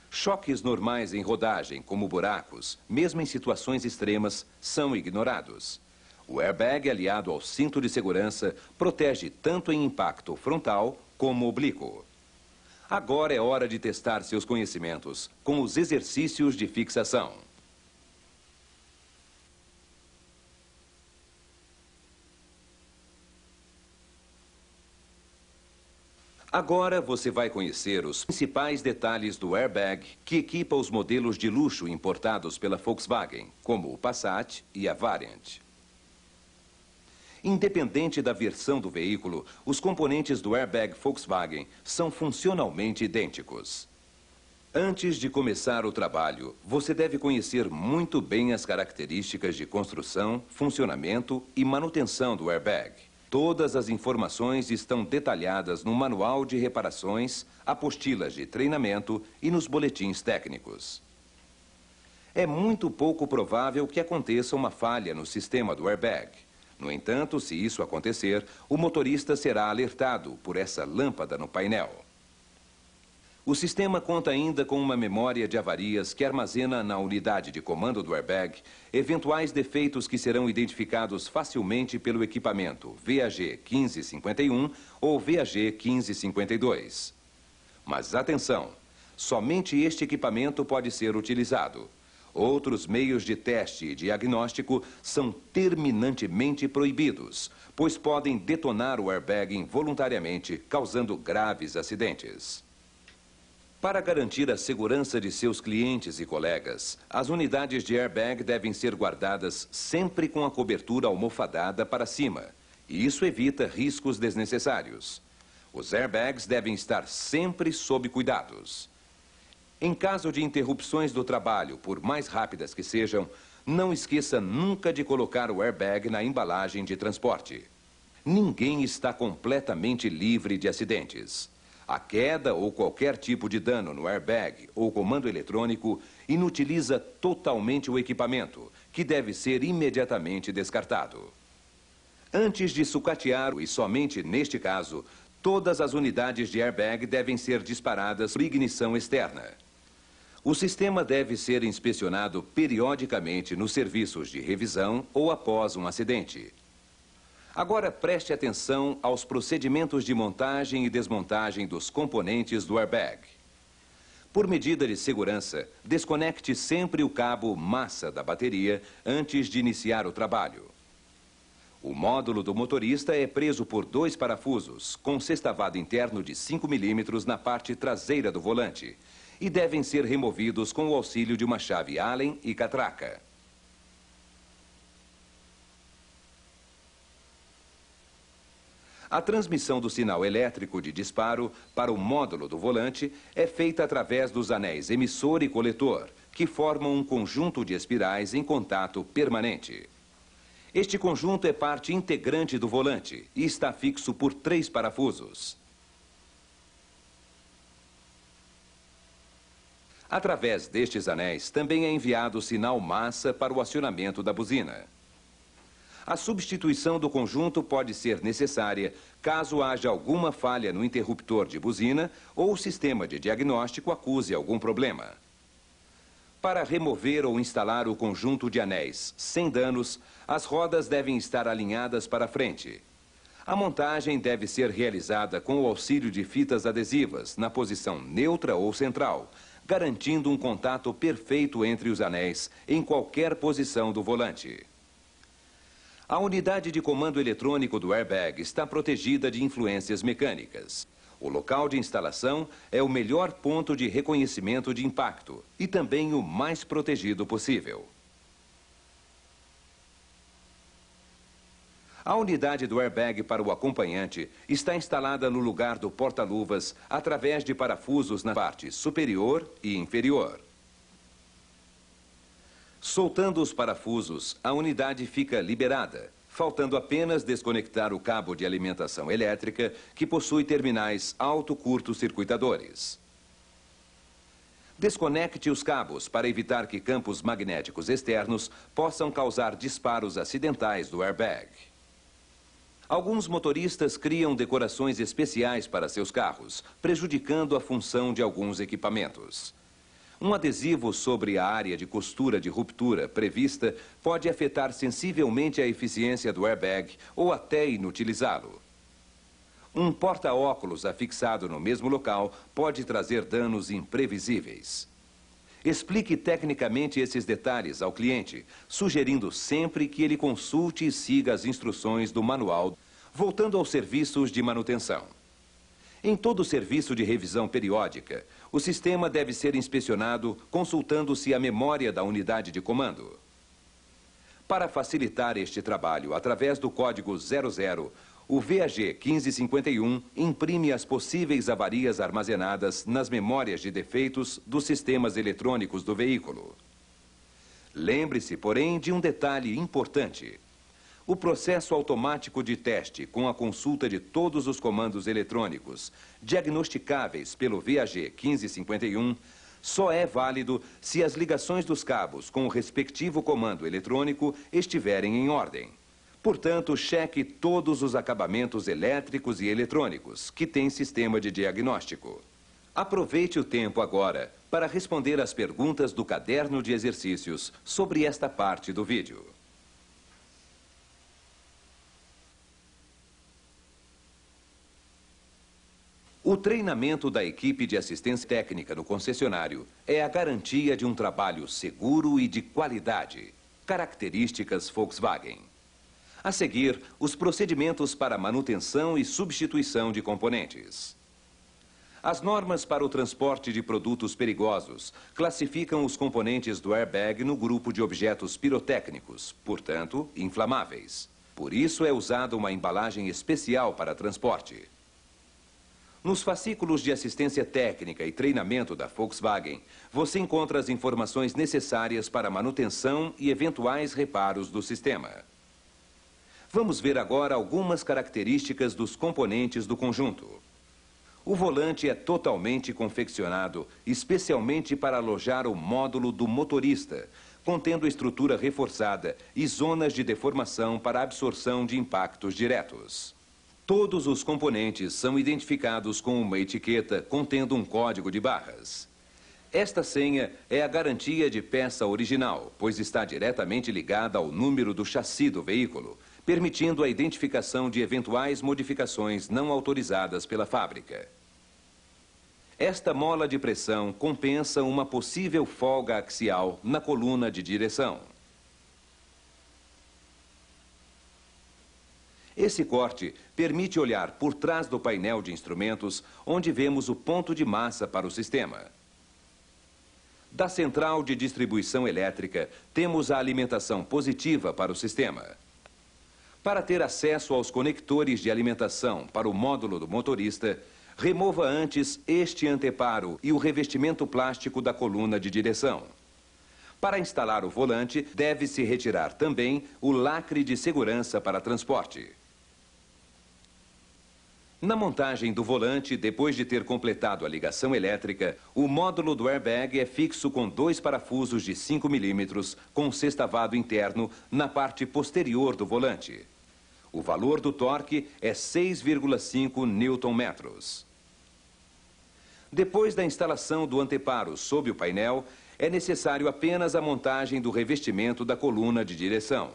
Choques normais em rodagem, como buracos, mesmo em situações extremas, são ignorados. O airbag, aliado ao cinto de segurança, protege tanto em impacto frontal como oblíquo. Agora é hora de testar seus conhecimentos com os exercícios de fixação. Agora você vai conhecer os principais detalhes do airbag que equipa os modelos de luxo importados pela Volkswagen, como o Passat e a Variant. Independente da versão do veículo, os componentes do airbag Volkswagen são funcionalmente idênticos. Antes de começar o trabalho, você deve conhecer muito bem as características de construção, funcionamento e manutenção do airbag. Todas as informações estão detalhadas no manual de reparações, apostilas de treinamento e nos boletins técnicos. É muito pouco provável que aconteça uma falha no sistema do airbag. No entanto, se isso acontecer, o motorista será alertado por essa lâmpada no painel. O sistema conta ainda com uma memória de avarias que armazena na unidade de comando do airbag eventuais defeitos que serão identificados facilmente pelo equipamento VAG 1551 ou VAG 1552. Mas atenção, somente este equipamento pode ser utilizado. Outros meios de teste e diagnóstico são terminantemente proibidos, pois podem detonar o airbag involuntariamente, causando graves acidentes. Para garantir a segurança de seus clientes e colegas, as unidades de airbag devem ser guardadas sempre com a cobertura almofadada para cima, e isso evita riscos desnecessários. Os airbags devem estar sempre sob cuidados. Em caso de interrupções do trabalho, por mais rápidas que sejam, não esqueça nunca de colocar o airbag na embalagem de transporte. Ninguém está completamente livre de acidentes. A queda ou qualquer tipo de dano no airbag ou comando eletrônico inutiliza totalmente o equipamento, que deve ser imediatamente descartado. Antes de sucatear, e somente neste caso, todas as unidades de airbag devem ser disparadas por ignição externa. O sistema deve ser inspecionado periodicamente nos serviços de revisão ou após um acidente. Agora preste atenção aos procedimentos de montagem e desmontagem dos componentes do airbag. Por medida de segurança, desconecte sempre o cabo massa da bateria antes de iniciar o trabalho. O módulo do motorista é preso por 2 parafusos, com sextavado interno de 5 milímetros na parte traseira do volante, e devem ser removidos com o auxílio de uma chave Allen e catraca. A transmissão do sinal elétrico de disparo para o módulo do volante é feita através dos anéis emissor e coletor, que formam um conjunto de espirais em contato permanente. Este conjunto é parte integrante do volante e está fixo por 3 parafusos. Através destes anéis, também é enviado o sinal massa para o acionamento da buzina. A substituição do conjunto pode ser necessária caso haja alguma falha no interruptor de buzina ou o sistema de diagnóstico acuse algum problema. Para remover ou instalar o conjunto de anéis sem danos, as rodas devem estar alinhadas para frente. A montagem deve ser realizada com o auxílio de fitas adesivas na posição neutra ou central, garantindo um contato perfeito entre os anéis em qualquer posição do volante. A unidade de comando eletrônico do airbag está protegida de influências mecânicas. O local de instalação é o melhor ponto de reconhecimento de impacto e também o mais protegido possível. A unidade do airbag para o acompanhante está instalada no lugar do porta-luvas através de parafusos na parte superior e inferior. Soltando os parafusos, a unidade fica liberada, faltando apenas desconectar o cabo de alimentação elétrica, que possui terminais autocurto-circuitadores. Desconecte os cabos para evitar que campos magnéticos externos possam causar disparos acidentais do airbag. Alguns motoristas criam decorações especiais para seus carros, prejudicando a função de alguns equipamentos. Um adesivo sobre a área de costura de ruptura prevista pode afetar sensivelmente a eficiência do airbag ou até inutilizá-lo. Um porta-óculos afixado no mesmo local pode trazer danos imprevisíveis. Explique tecnicamente esses detalhes ao cliente, sugerindo sempre que ele consulte e siga as instruções do manual, voltando aos serviços de manutenção. Em todo serviço de revisão periódica, o sistema deve ser inspecionado consultando-se a memória da unidade de comando. Para facilitar este trabalho, através do código 00, o VAG 1551 imprime as possíveis avarias armazenadas nas memórias de defeitos dos sistemas eletrônicos do veículo. Lembre-se, porém, de um detalhe importante. O processo automático de teste, com a consulta de todos os comandos eletrônicos diagnosticáveis pelo VAG 1551, só é válido se as ligações dos cabos com o respectivo comando eletrônico estiverem em ordem. Portanto, cheque todos os acabamentos elétricos e eletrônicos que têm sistema de diagnóstico. Aproveite o tempo agora para responder às perguntas do caderno de exercícios sobre esta parte do vídeo. O treinamento da equipe de assistência técnica no concessionário é a garantia de um trabalho seguro e de qualidade. Características Volkswagen. A seguir, os procedimentos para manutenção e substituição de componentes. As normas para o transporte de produtos perigosos classificam os componentes do airbag no grupo de objetos pirotécnicos, portanto, inflamáveis. Por isso é usada uma embalagem especial para transporte. Nos fascículos de assistência técnica e treinamento da Volkswagen, você encontra as informações necessárias para a manutenção e eventuais reparos do sistema. Vamos ver agora algumas características dos componentes do conjunto. O volante é totalmente confeccionado especialmente para alojar o módulo do motorista, contendo estrutura reforçada e zonas de deformação para absorção de impactos diretos. Todos os componentes são identificados com uma etiqueta contendo um código de barras. Esta senha é a garantia de peça original, pois está diretamente ligada ao número do chassi do veículo, permitindo a identificação de eventuais modificações não autorizadas pela fábrica. Esta mola de pressão compensa uma possível folga axial na coluna de direção. Esse corte permite olhar por trás do painel de instrumentos, onde vemos o ponto de massa para o sistema. Da central de distribuição elétrica, temos a alimentação positiva para o sistema. Para ter acesso aos conectores de alimentação para o módulo do motorista, remova antes este anteparo e o revestimento plástico da coluna de direção. Para instalar o volante, deve-se retirar também o lacre de segurança para transporte. Na montagem do volante, depois de ter completado a ligação elétrica, o módulo do airbag é fixo com 2 parafusos de 5 milímetros com sextavado interno na parte posterior do volante. O valor do torque é 6,5 Nm. Depois da instalação do anteparo sob o painel, é necessário apenas a montagem do revestimento da coluna de direção.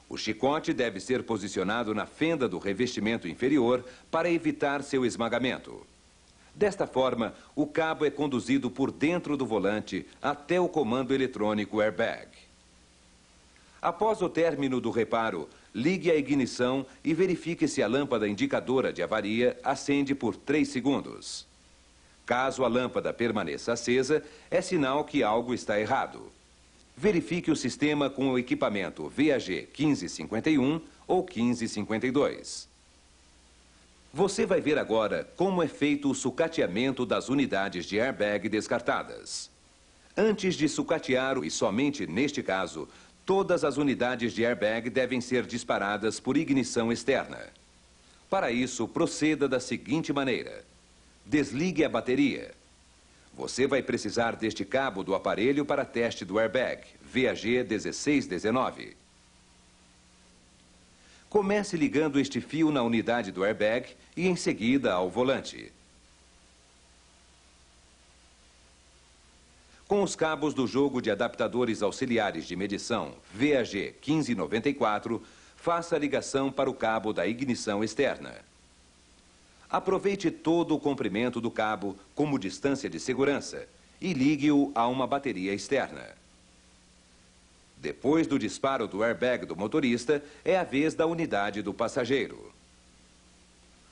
O chicote deve ser posicionado na fenda do revestimento inferior para evitar seu esmagamento. Desta forma, o cabo é conduzido por dentro do volante até o comando eletrônico airbag. Após o término do reparo, ligue a ignição e verifique se a lâmpada indicadora de avaria acende por 3 segundos. Caso a lâmpada permaneça acesa, é sinal que algo está errado. Verifique o sistema com o equipamento VAG 1551 ou 1552. Você vai ver agora como é feito o sucateamento das unidades de airbag descartadas. Antes de sucatear, e somente neste caso, todas as unidades de airbag devem ser disparadas por ignição externa. Para isso, proceda da seguinte maneira. Desligue a bateria. Você vai precisar deste cabo do aparelho para teste do airbag, VAG 1619. Comece ligando este fio na unidade do airbag e em seguida ao volante. Com os cabos do jogo de adaptadores auxiliares de medição VAG 1594, faça a ligação para o cabo da ignição externa. Aproveite todo o comprimento do cabo como distância de segurança e ligue-o a uma bateria externa. Depois do disparo do airbag do motorista, é a vez da unidade do passageiro.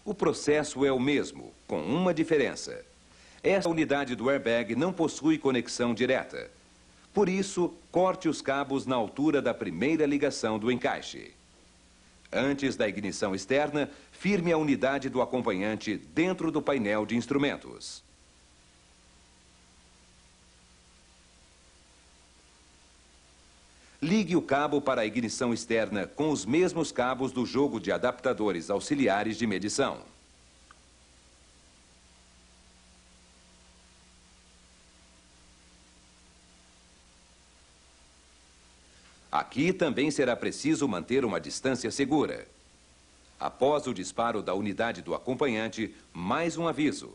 O processo é o mesmo, com uma diferença. Esta unidade do airbag não possui conexão direta. Por isso, corte os cabos na altura da primeira ligação do encaixe. Antes da ignição externa, firme a unidade do acompanhante dentro do painel de instrumentos. Ligue o cabo para a ignição externa com os mesmos cabos do jogo de adaptadores auxiliares de medição. Aqui também será preciso manter uma distância segura. Após o disparo da unidade do acompanhante, mais um aviso.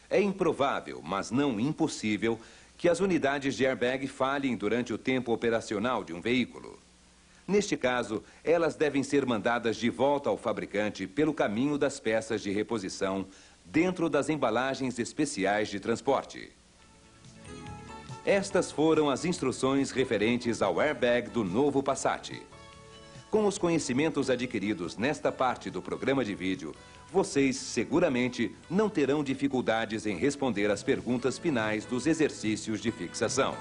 É improvável, mas não impossível, que as unidades de airbag falhem durante o tempo operacional de um veículo. Neste caso, elas devem ser mandadas de volta ao fabricante pelo caminho das peças de reposição dentro das embalagens especiais de transporte. Estas foram as instruções referentes ao airbag do novo Passat. Com os conhecimentos adquiridos nesta parte do programa de vídeo, vocês seguramente não terão dificuldades em responder às perguntas finais dos exercícios de fixação.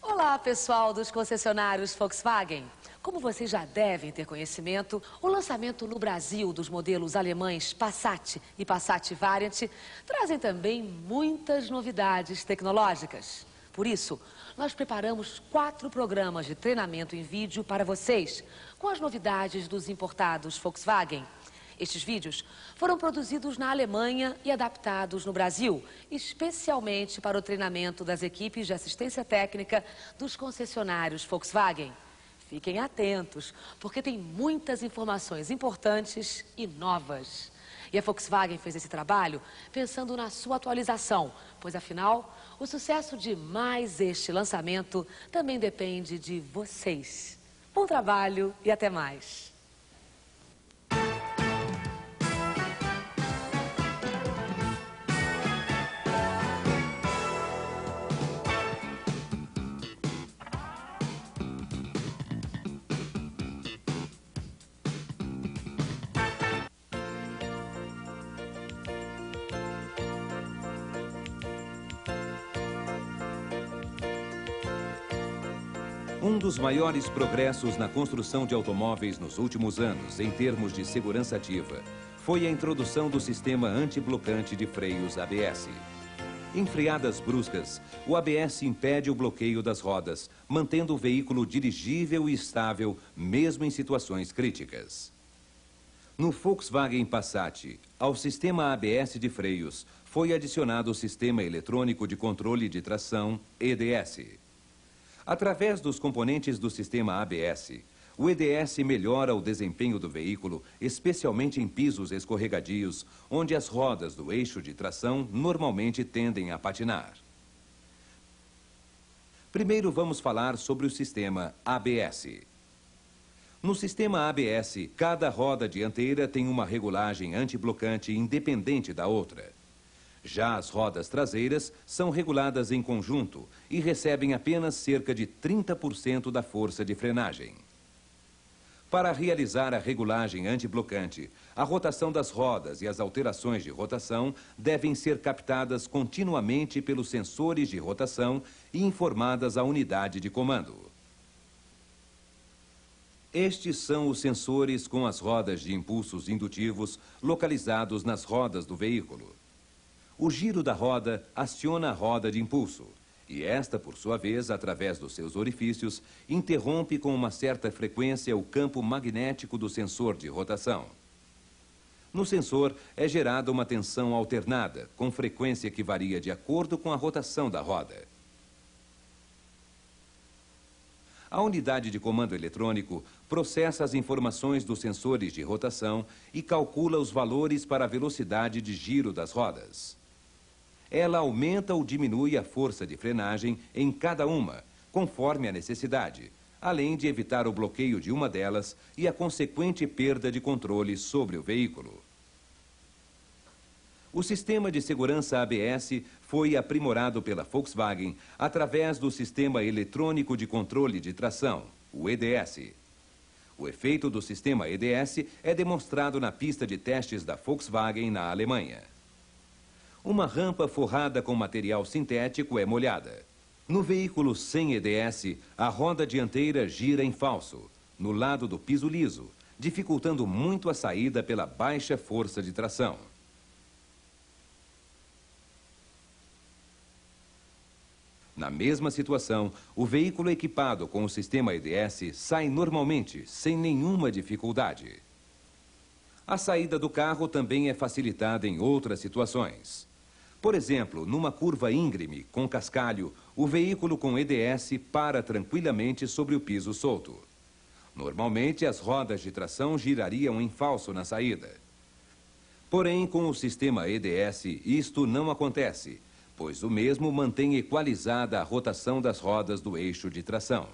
Olá, pessoal dos concessionários Volkswagen. Como vocês já devem ter conhecimento, o lançamento no Brasil dos modelos alemães Passat e Passat Variant trazem também muitas novidades tecnológicas. Por isso, nós preparamos 4 programas de treinamento em vídeo para vocês, com as novidades dos importados Volkswagen. Estes vídeos foram produzidos na Alemanha e adaptados no Brasil, especialmente para o treinamento das equipes de assistência técnica dos concessionários Volkswagen. Fiquem atentos, porque tem muitas informações importantes e novas. E a Volkswagen fez esse trabalho pensando na sua atualização, pois afinal, o sucesso de mais este lançamento também depende de vocês. Bom trabalho e até mais! Um dos maiores progressos na construção de automóveis nos últimos anos, em termos de segurança ativa, foi a introdução do sistema antiblocante de freios ABS. Em freadas bruscas, o ABS impede o bloqueio das rodas, mantendo o veículo dirigível e estável, mesmo em situações críticas. No Volkswagen Passat, ao sistema ABS de freios, foi adicionado o Sistema Eletrônico de Controle de Tração, EDS. Através dos componentes do sistema ABS, o EDS melhora o desempenho do veículo, especialmente em pisos escorregadios, onde as rodas do eixo de tração normalmente tendem a patinar. Primeiro vamos falar sobre o sistema ABS. No sistema ABS, cada roda dianteira tem uma regulagem antiblocante independente da outra. Já as rodas traseiras são reguladas em conjunto e recebem apenas cerca de 30% da força de frenagem. Para realizar a regulagem antiblocante, a rotação das rodas e as alterações de rotação devem ser captadas continuamente pelos sensores de rotação e informadas à unidade de comando. Estes são os sensores com as rodas de impulsos indutivos localizados nas rodas do veículo. O giro da roda aciona a roda de impulso e esta, por sua vez, através dos seus orifícios, interrompe com uma certa frequência o campo magnético do sensor de rotação. No sensor é gerada uma tensão alternada, com frequência que varia de acordo com a rotação da roda. A unidade de comando eletrônico processa as informações dos sensores de rotação e calcula os valores para a velocidade de giro das rodas. Ela aumenta ou diminui a força de frenagem em cada uma, conforme a necessidade, além de evitar o bloqueio de uma delas e a consequente perda de controle sobre o veículo. O sistema de segurança ABS foi aprimorado pela Volkswagen através do Sistema Eletrônico de Controle de Tração, o EDS. O efeito do sistema EDS é demonstrado na pista de testes da Volkswagen na Alemanha. Uma rampa forrada com material sintético é molhada. No veículo sem EDS, a roda dianteira gira em falso, no lado do piso liso, dificultando muito a saída pela baixa força de tração. Na mesma situação, o veículo equipado com o sistema EDS sai normalmente, sem nenhuma dificuldade. A saída do carro também é facilitada em outras situações. Por exemplo, numa curva íngreme, com cascalho, o veículo com EDS para tranquilamente sobre o piso solto. Normalmente, as rodas de tração girariam em falso na saída. Porém, com o sistema EDS, isto não acontece, pois o mesmo mantém equalizada a rotação das rodas do eixo de tração.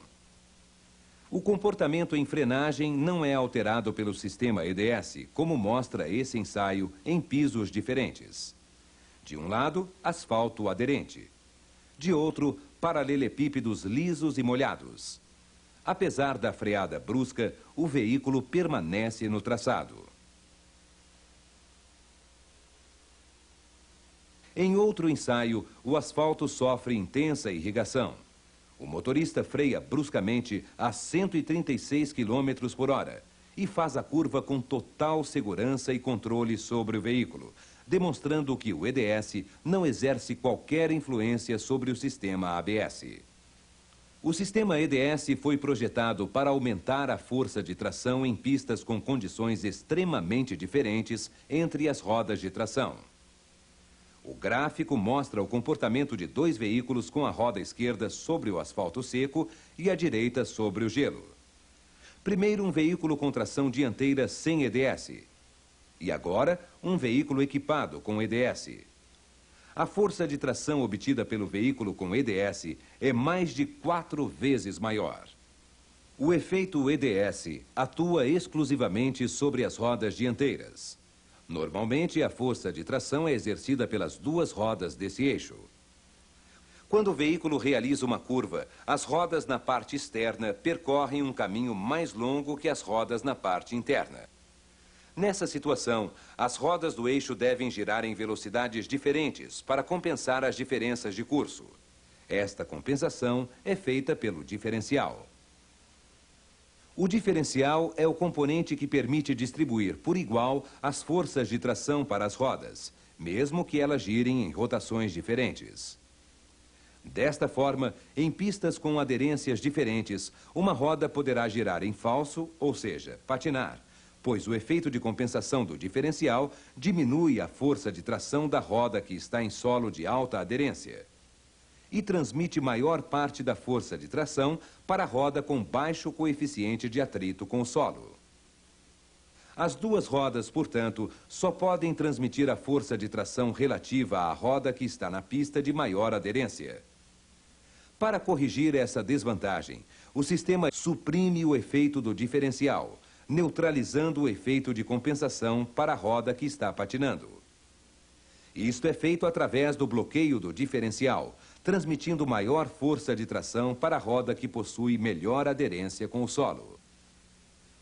O comportamento em frenagem não é alterado pelo sistema EDS, como mostra esse ensaio em pisos diferentes. De um lado, asfalto aderente. De outro, paralelepípedos lisos e molhados. Apesar da freada brusca, o veículo permanece no traçado. Em outro ensaio, o asfalto sofre intensa irrigação. O motorista freia bruscamente a 136 km por hora e faz a curva com total segurança e controle sobre o veículo, demonstrando que o EDS não exerce qualquer influência sobre o sistema ABS. O sistema EDS foi projetado para aumentar a força de tração em pistas com condições extremamente diferentes entre as rodas de tração. O gráfico mostra o comportamento de dois veículos com a roda esquerda sobre o asfalto seco e a direita sobre o gelo. Primeiro, um veículo com tração dianteira sem EDS. E agora, um veículo equipado com EDS. A força de tração obtida pelo veículo com EDS é mais de 4 vezes maior. O efeito EDS atua exclusivamente sobre as rodas dianteiras. Normalmente, a força de tração é exercida pelas duas rodas desse eixo. Quando o veículo realiza uma curva, as rodas na parte externa percorrem um caminho mais longo que as rodas na parte interna. Nessa situação, as rodas do eixo devem girar em velocidades diferentes para compensar as diferenças de curso. Esta compensação é feita pelo diferencial. O diferencial é o componente que permite distribuir por igual as forças de tração para as rodas, mesmo que elas girem em rotações diferentes. Desta forma, em pistas com aderências diferentes, uma roda poderá girar em falso, ou seja, patinar, pois o efeito de compensação do diferencial diminui a força de tração da roda que está em solo de alta aderência e transmite maior parte da força de tração para a roda com baixo coeficiente de atrito com o solo. As duas rodas, portanto, só podem transmitir a força de tração relativa à roda que está na pista de maior aderência. Para corrigir essa desvantagem, o sistema suprime o efeito do diferencial, neutralizando o efeito de compensação para a roda que está patinando. Isto é feito através do bloqueio do diferencial, transmitindo maior força de tração para a roda que possui melhor aderência com o solo.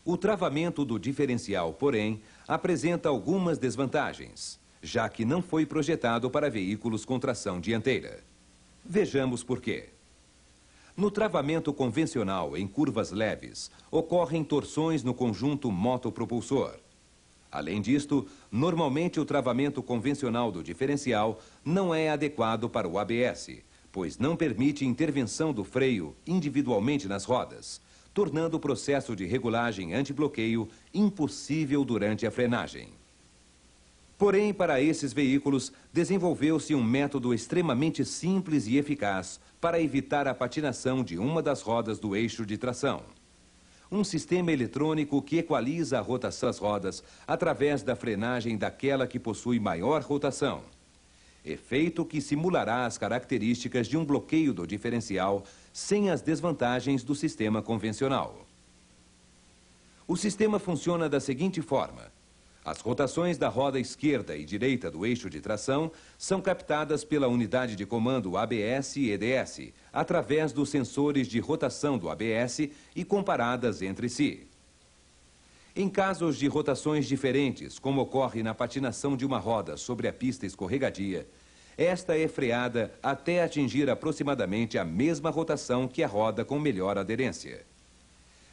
O travamento do diferencial, porém, apresenta algumas desvantagens, já que não foi projetado para veículos com tração dianteira. Vejamos por quê. No travamento convencional em curvas leves, ocorrem torções no conjunto motopropulsor. Além disto, normalmente o travamento convencional do diferencial não é adequado para o ABS, pois não permite intervenção do freio individualmente nas rodas, tornando o processo de regulagem antibloqueio impossível durante a frenagem. Porém, para esses veículos, desenvolveu-se um método extremamente simples e eficaz para evitar a patinação de uma das rodas do eixo de tração. Um sistema eletrônico que equaliza a rotação das rodas através da frenagem daquela que possui maior rotação. Efeito que simulará as características de um bloqueio do diferencial sem as desvantagens do sistema convencional. O sistema funciona da seguinte forma. As rotações da roda esquerda e direita do eixo de tração são captadas pela unidade de comando ABS e EDS, através dos sensores de rotação do ABS e comparadas entre si. Em casos de rotações diferentes, como ocorre na patinação de uma roda sobre a pista escorregadia, esta é freada até atingir aproximadamente a mesma rotação que a roda com melhor aderência.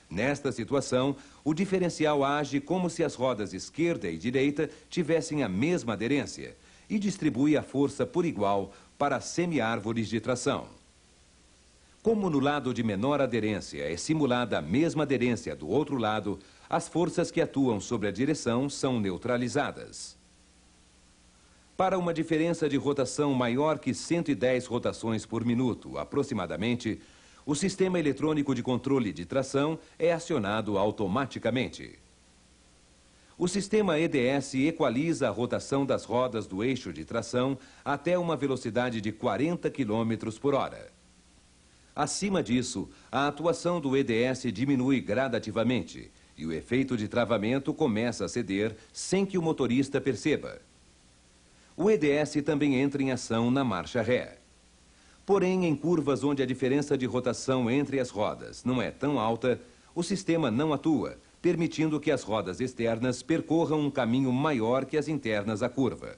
Nesta situação, o diferencial age como se as rodas esquerda e direita tivessem a mesma aderência e distribui a força por igual para as semi-árvores de tração. Como no lado de menor aderência é simulada a mesma aderência do outro lado, as forças que atuam sobre a direção são neutralizadas. Para uma diferença de rotação maior que 110 rotações por minuto, aproximadamente, o sistema eletrônico de controle de tração é acionado automaticamente. O sistema EDS equaliza a rotação das rodas do eixo de tração até uma velocidade de 40 km por hora. Acima disso, a atuação do EDS diminui gradativamente e o efeito de travamento começa a ceder sem que o motorista perceba. O EDS também entra em ação na marcha ré. Porém, em curvas onde a diferença de rotação entre as rodas não é tão alta, o sistema não atua, permitindo que as rodas externas percorram um caminho maior que as internas à curva.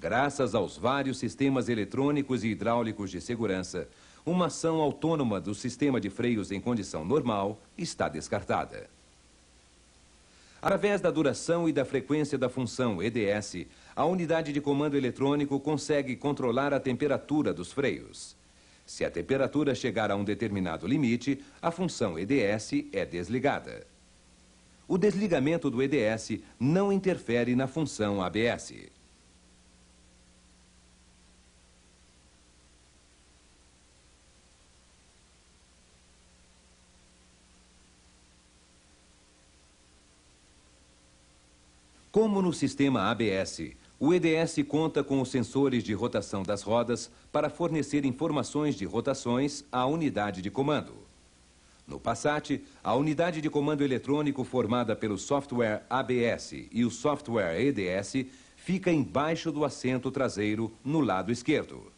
Graças aos vários sistemas eletrônicos e hidráulicos de segurança, uma ação autônoma do sistema de freios em condição normal está descartada. Através da duração e da frequência da função EDS, a unidade de comando eletrônico consegue controlar a temperatura dos freios. Se a temperatura chegar a um determinado limite, a função EDS é desligada. O desligamento do EDS não interfere na função ABS. Como no sistema ABS, o EDS conta com os sensores de rotação das rodas para fornecer informações de rotações à unidade de comando. No Passat, a unidade de comando eletrônico formada pelo software ABS e o software EDS fica embaixo do assento traseiro no lado esquerdo.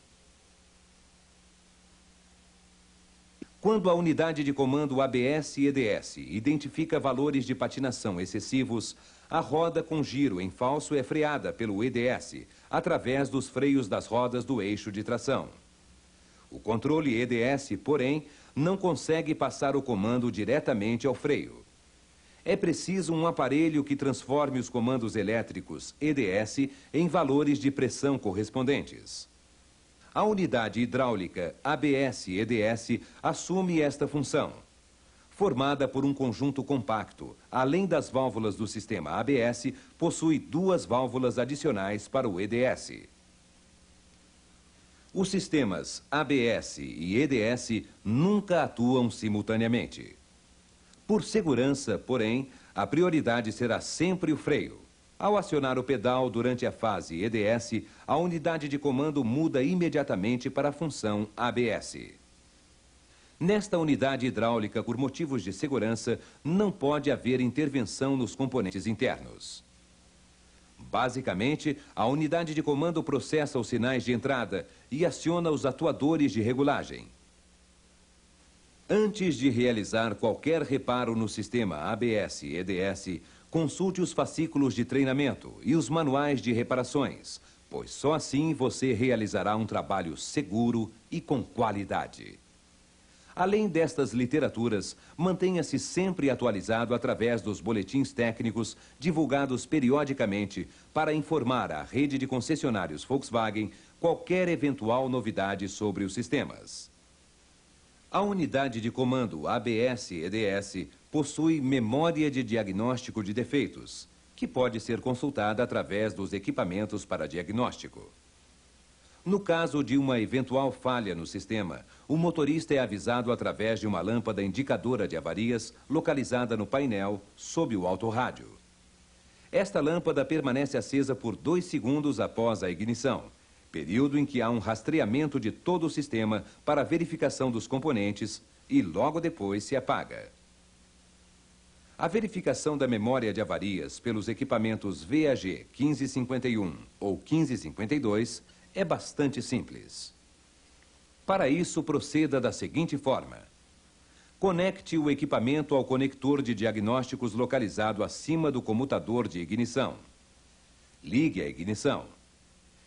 Quando a unidade de comando ABS e EDS identifica valores de patinação excessivos, a roda com giro em falso é freada pelo EDS, através dos freios das rodas do eixo de tração. O controle EDS, porém, não consegue passar o comando diretamente ao freio. É preciso um aparelho que transforme os comandos elétricos EDS em valores de pressão correspondentes. A unidade hidráulica ABS-EDS assume esta função. Formada por um conjunto compacto, além das válvulas do sistema ABS, possui duas válvulas adicionais para o EDS. Os sistemas ABS e EDS nunca atuam simultaneamente. Por segurança, porém, a prioridade será sempre o freio. Ao acionar o pedal durante a fase EDS, a unidade de comando muda imediatamente para a função ABS. Nesta unidade hidráulica, por motivos de segurança, não pode haver intervenção nos componentes internos. Basicamente, a unidade de comando processa os sinais de entrada e aciona os atuadores de regulagem. Antes de realizar qualquer reparo no sistema ABS-EDS, consulte os fascículos de treinamento e os manuais de reparações, pois só assim você realizará um trabalho seguro e com qualidade. Além destas literaturas, mantenha-se sempre atualizado através dos boletins técnicos divulgados periodicamente para informar a rede de concessionários Volkswagen qualquer eventual novidade sobre os sistemas. A unidade de comando ABS-EDS possui memória de diagnóstico de defeitos, que pode ser consultada através dos equipamentos para diagnóstico. No caso de uma eventual falha no sistema, o motorista é avisado através de uma lâmpada indicadora de avarias localizada no painel sob o autorrádio. Esta lâmpada permanece acesa por 2 segundos após a ignição, período em que há um rastreamento de todo o sistema para a verificação dos componentes e logo depois se apaga. A verificação da memória de avarias pelos equipamentos VAG 1551 ou 1552 é bastante simples. Para isso, proceda da seguinte forma. Conecte o equipamento ao conector de diagnósticos localizado acima do comutador de ignição. Ligue a ignição.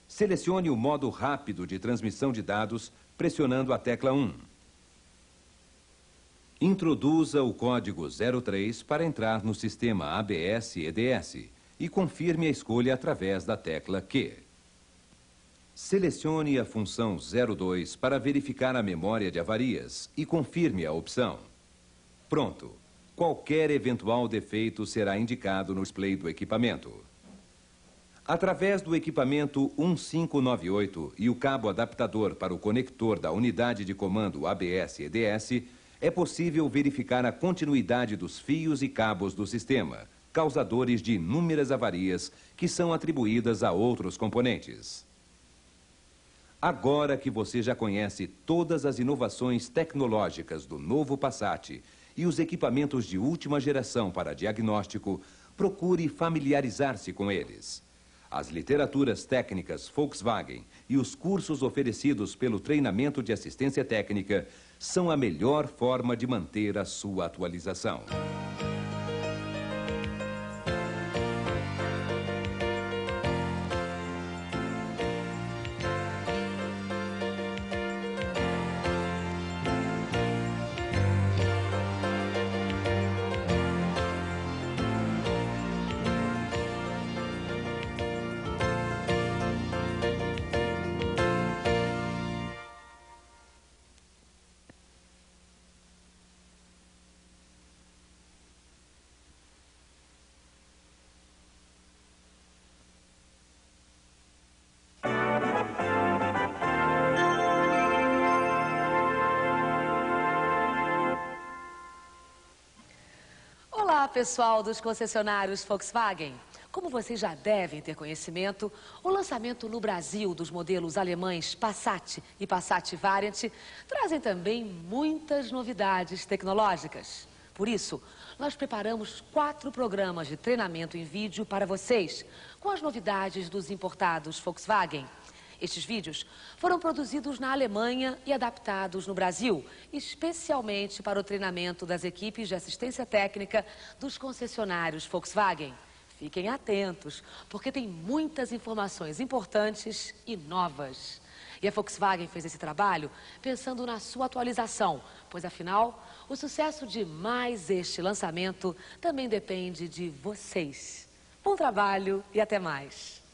Selecione o modo rápido de transmissão de dados pressionando a tecla 1. Introduza o código 03 para entrar no sistema ABS-EDS e confirme a escolha através da tecla Q. Selecione a função 02 para verificar a memória de avarias e confirme a opção. Pronto! Qualquer eventual defeito será indicado no display do equipamento. Através do equipamento 1598 e o cabo adaptador para o conector da unidade de comando ABS-EDS, é possível verificar a continuidade dos fios e cabos do sistema, causadores de inúmeras avarias que são atribuídas a outros componentes. Agora que você já conhece todas as inovações tecnológicas do novo Passat e os equipamentos de última geração para diagnóstico, procure familiarizar-se com eles. As literaturas técnicas Volkswagen e os cursos oferecidos pelo treinamento de assistência técnica são a melhor forma de manter a sua atualização. Olá, pessoal dos concessionários Volkswagen. Como vocês já devem ter conhecimento, o lançamento no Brasil dos modelos alemães Passat e Passat Variant trazem também muitas novidades tecnológicas. Por isso, nós preparamos 4 programas de treinamento em vídeo para vocês, com as novidades dos importados Volkswagen. Estes vídeos foram produzidos na Alemanha e adaptados no Brasil, especialmente para o treinamento das equipes de assistência técnica dos concessionários Volkswagen. Fiquem atentos, porque tem muitas informações importantes e novas. E a Volkswagen fez esse trabalho pensando na sua atualização, pois afinal, o sucesso de mais este lançamento também depende de vocês. Bom trabalho e até mais!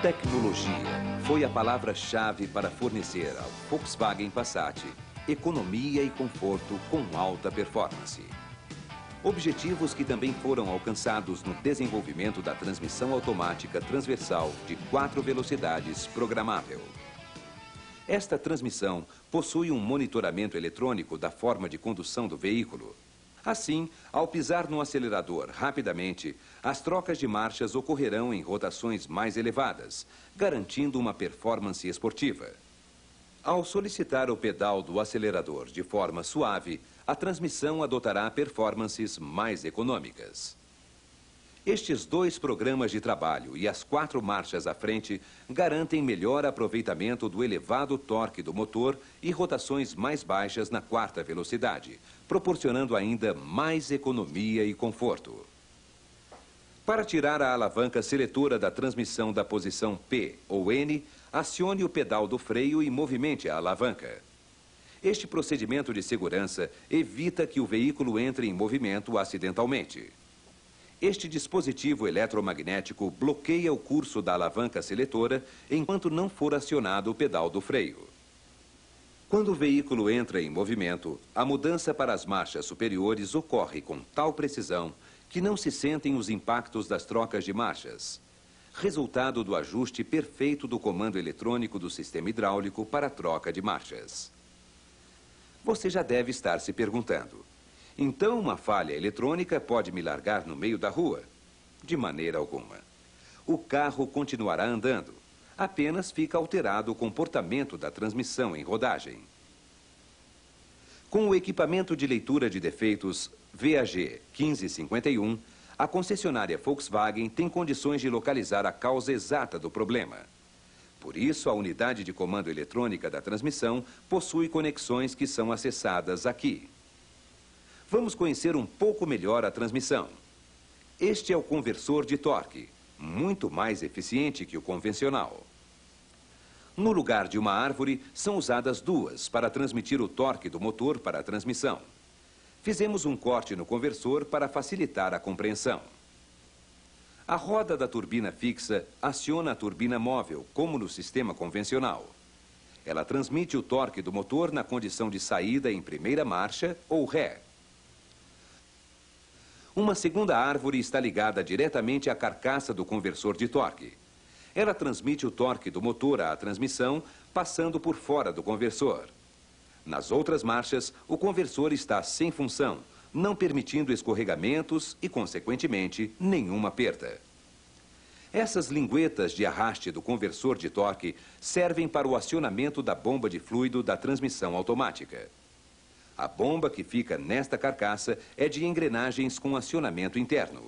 Tecnologia foi a palavra-chave para fornecer ao Volkswagen Passat economia e conforto com alta performance. Objetivos que também foram alcançados no desenvolvimento da transmissão automática transversal de 4 velocidades programável. Esta transmissão possui um monitoramento eletrônico da forma de condução do veículo. Assim, ao pisar no acelerador rapidamente, as trocas de marchas ocorrerão em rotações mais elevadas, garantindo uma performance esportiva. Ao solicitar o pedal do acelerador de forma suave, a transmissão adotará performances mais econômicas. Estes 2 programas de trabalho e as 4 marchas à frente garantem melhor aproveitamento do elevado torque do motor e rotações mais baixas na 4ª velocidade, proporcionando ainda mais economia e conforto. Para tirar a alavanca seletora da transmissão da posição P ou N, acione o pedal do freio e movimente a alavanca. Este procedimento de segurança evita que o veículo entre em movimento acidentalmente. Este dispositivo eletromagnético bloqueia o curso da alavanca seletora enquanto não for acionado o pedal do freio. Quando o veículo entra em movimento, a mudança para as marchas superiores ocorre com tal precisão que não se sentem os impactos das trocas de marchas, resultado do ajuste perfeito do comando eletrônico do sistema hidráulico para a troca de marchas. Você já deve estar se perguntando: então uma falha eletrônica pode me largar no meio da rua? De maneira alguma. O carro continuará andando, apenas fica alterado o comportamento da transmissão em rodagem. Com o equipamento de leitura de defeitos VAG 1551, a concessionária Volkswagen tem condições de localizar a causa exata do problema. Por isso, a unidade de comando eletrônica da transmissão possui conexões que são acessadas aqui. Vamos conhecer um pouco melhor a transmissão. Este é o conversor de torque, muito mais eficiente que o convencional. No lugar de uma árvore, são usadas duas para transmitir o torque do motor para a transmissão. Fizemos um corte no conversor para facilitar a compreensão. A roda da turbina fixa aciona a turbina móvel, como no sistema convencional. Ela transmite o torque do motor na condição de saída em primeira marcha ou ré. Uma segunda árvore está ligada diretamente à carcaça do conversor de torque. Ela transmite o torque do motor à transmissão, passando por fora do conversor. Nas outras marchas, o conversor está sem função, não permitindo escorregamentos e, consequentemente, nenhuma perda. Essas linguetas de arraste do conversor de torque servem para o acionamento da bomba de fluido da transmissão automática. A bomba que fica nesta carcaça é de engrenagens com acionamento interno.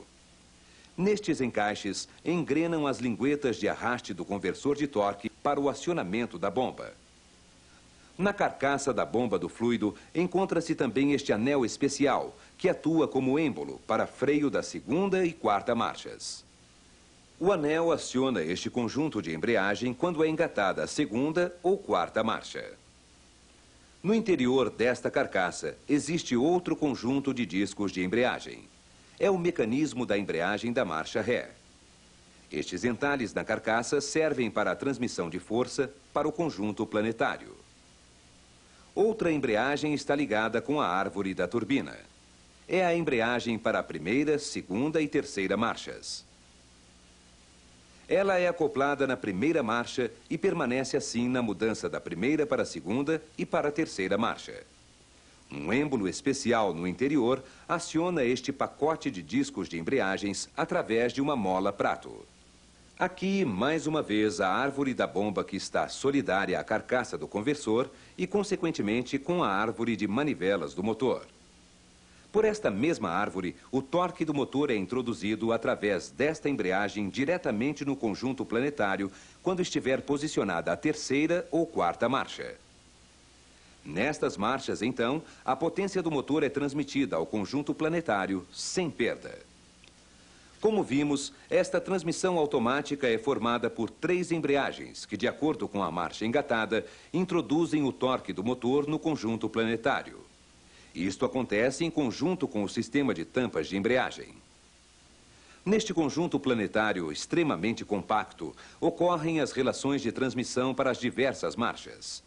Nestes encaixes, engrenam as linguetas de arraste do conversor de torque para o acionamento da bomba. Na carcaça da bomba do fluido, encontra-se também este anel especial, que atua como êmbolo para freio da segunda e quarta marchas. O anel aciona este conjunto de embreagem quando é engatada a segunda ou quarta marcha. No interior desta carcaça, existe outro conjunto de discos de embreagem. É o mecanismo da embreagem da marcha ré. Estes entalhes na carcaça servem para a transmissão de força para o conjunto planetário. Outra embreagem está ligada com a árvore da turbina. É a embreagem para a primeira, segunda e terceira marchas. Ela é acoplada na primeira marcha e permanece assim na mudança da primeira para a segunda e para a terceira marcha. Um êmbolo especial no interior aciona este pacote de discos de embreagens através de uma mola prato. Aqui, mais uma vez, a árvore da bomba que está solidária à carcaça do conversor e, consequentemente, com a árvore de manivelas do motor. Por esta mesma árvore, o torque do motor é introduzido através desta embreagem diretamente no conjunto planetário quando estiver posicionada a terceira ou quarta marcha. Nestas marchas, então, a potência do motor é transmitida ao conjunto planetário sem perda. Como vimos, esta transmissão automática é formada por 3 embreagens que, de acordo com a marcha engatada, introduzem o torque do motor no conjunto planetário. Isto acontece em conjunto com o sistema de tampas de embreagem. Neste conjunto planetário extremamente compacto, ocorrem as relações de transmissão para as diversas marchas.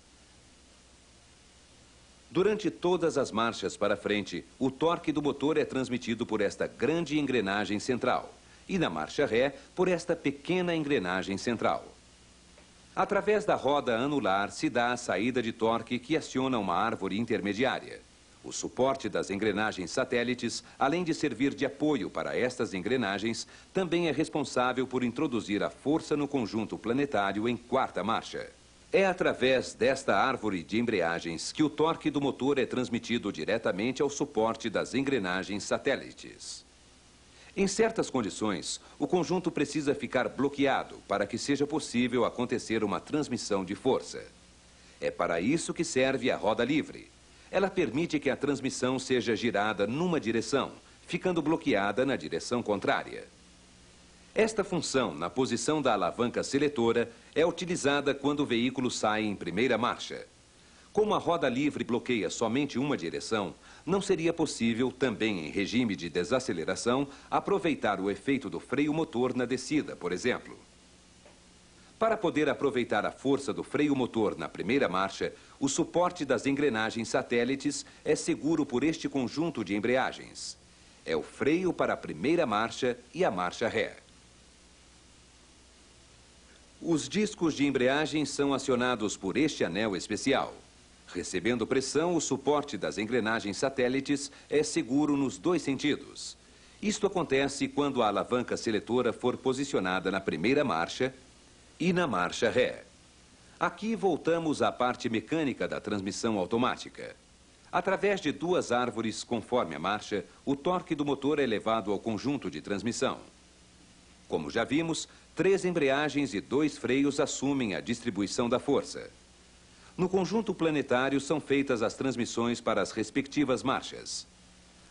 Durante todas as marchas para frente, o torque do motor é transmitido por esta grande engrenagem central e na marcha ré por esta pequena engrenagem central. Através da roda anular se dá a saída de torque que aciona uma árvore intermediária. O suporte das engrenagens satélites, além de servir de apoio para estas engrenagens, também é responsável por introduzir a força no conjunto planetário em quarta marcha. É através desta árvore de embreagens que o torque do motor é transmitido diretamente ao suporte das engrenagens satélites. Em certas condições, o conjunto precisa ficar bloqueado para que seja possível acontecer uma transmissão de força. É para isso que serve a roda livre. Ela permite que a transmissão seja girada numa direção, ficando bloqueada na direção contrária. Esta função, na posição da alavanca seletora, é utilizada quando o veículo sai em primeira marcha. Como a roda livre bloqueia somente uma direção, não seria possível, também em regime de desaceleração, aproveitar o efeito do freio motor na descida, por exemplo. Para poder aproveitar a força do freio motor na primeira marcha, o suporte das engrenagens satélites é seguro por este conjunto de embreagens. É o freio para a primeira marcha e a marcha ré. Os discos de embreagem são acionados por este anel especial. Recebendo pressão, o suporte das engrenagens satélites é seguro nos 2 sentidos. Isto acontece quando a alavanca seletora for posicionada na primeira marcha e na marcha ré. Aqui voltamos à parte mecânica da transmissão automática. Através de 2 árvores conforme a marcha, o torque do motor é levado ao conjunto de transmissão. Como já vimos, 3 embreagens e 2 freios assumem a distribuição da força. No conjunto planetário são feitas as transmissões para as respectivas marchas.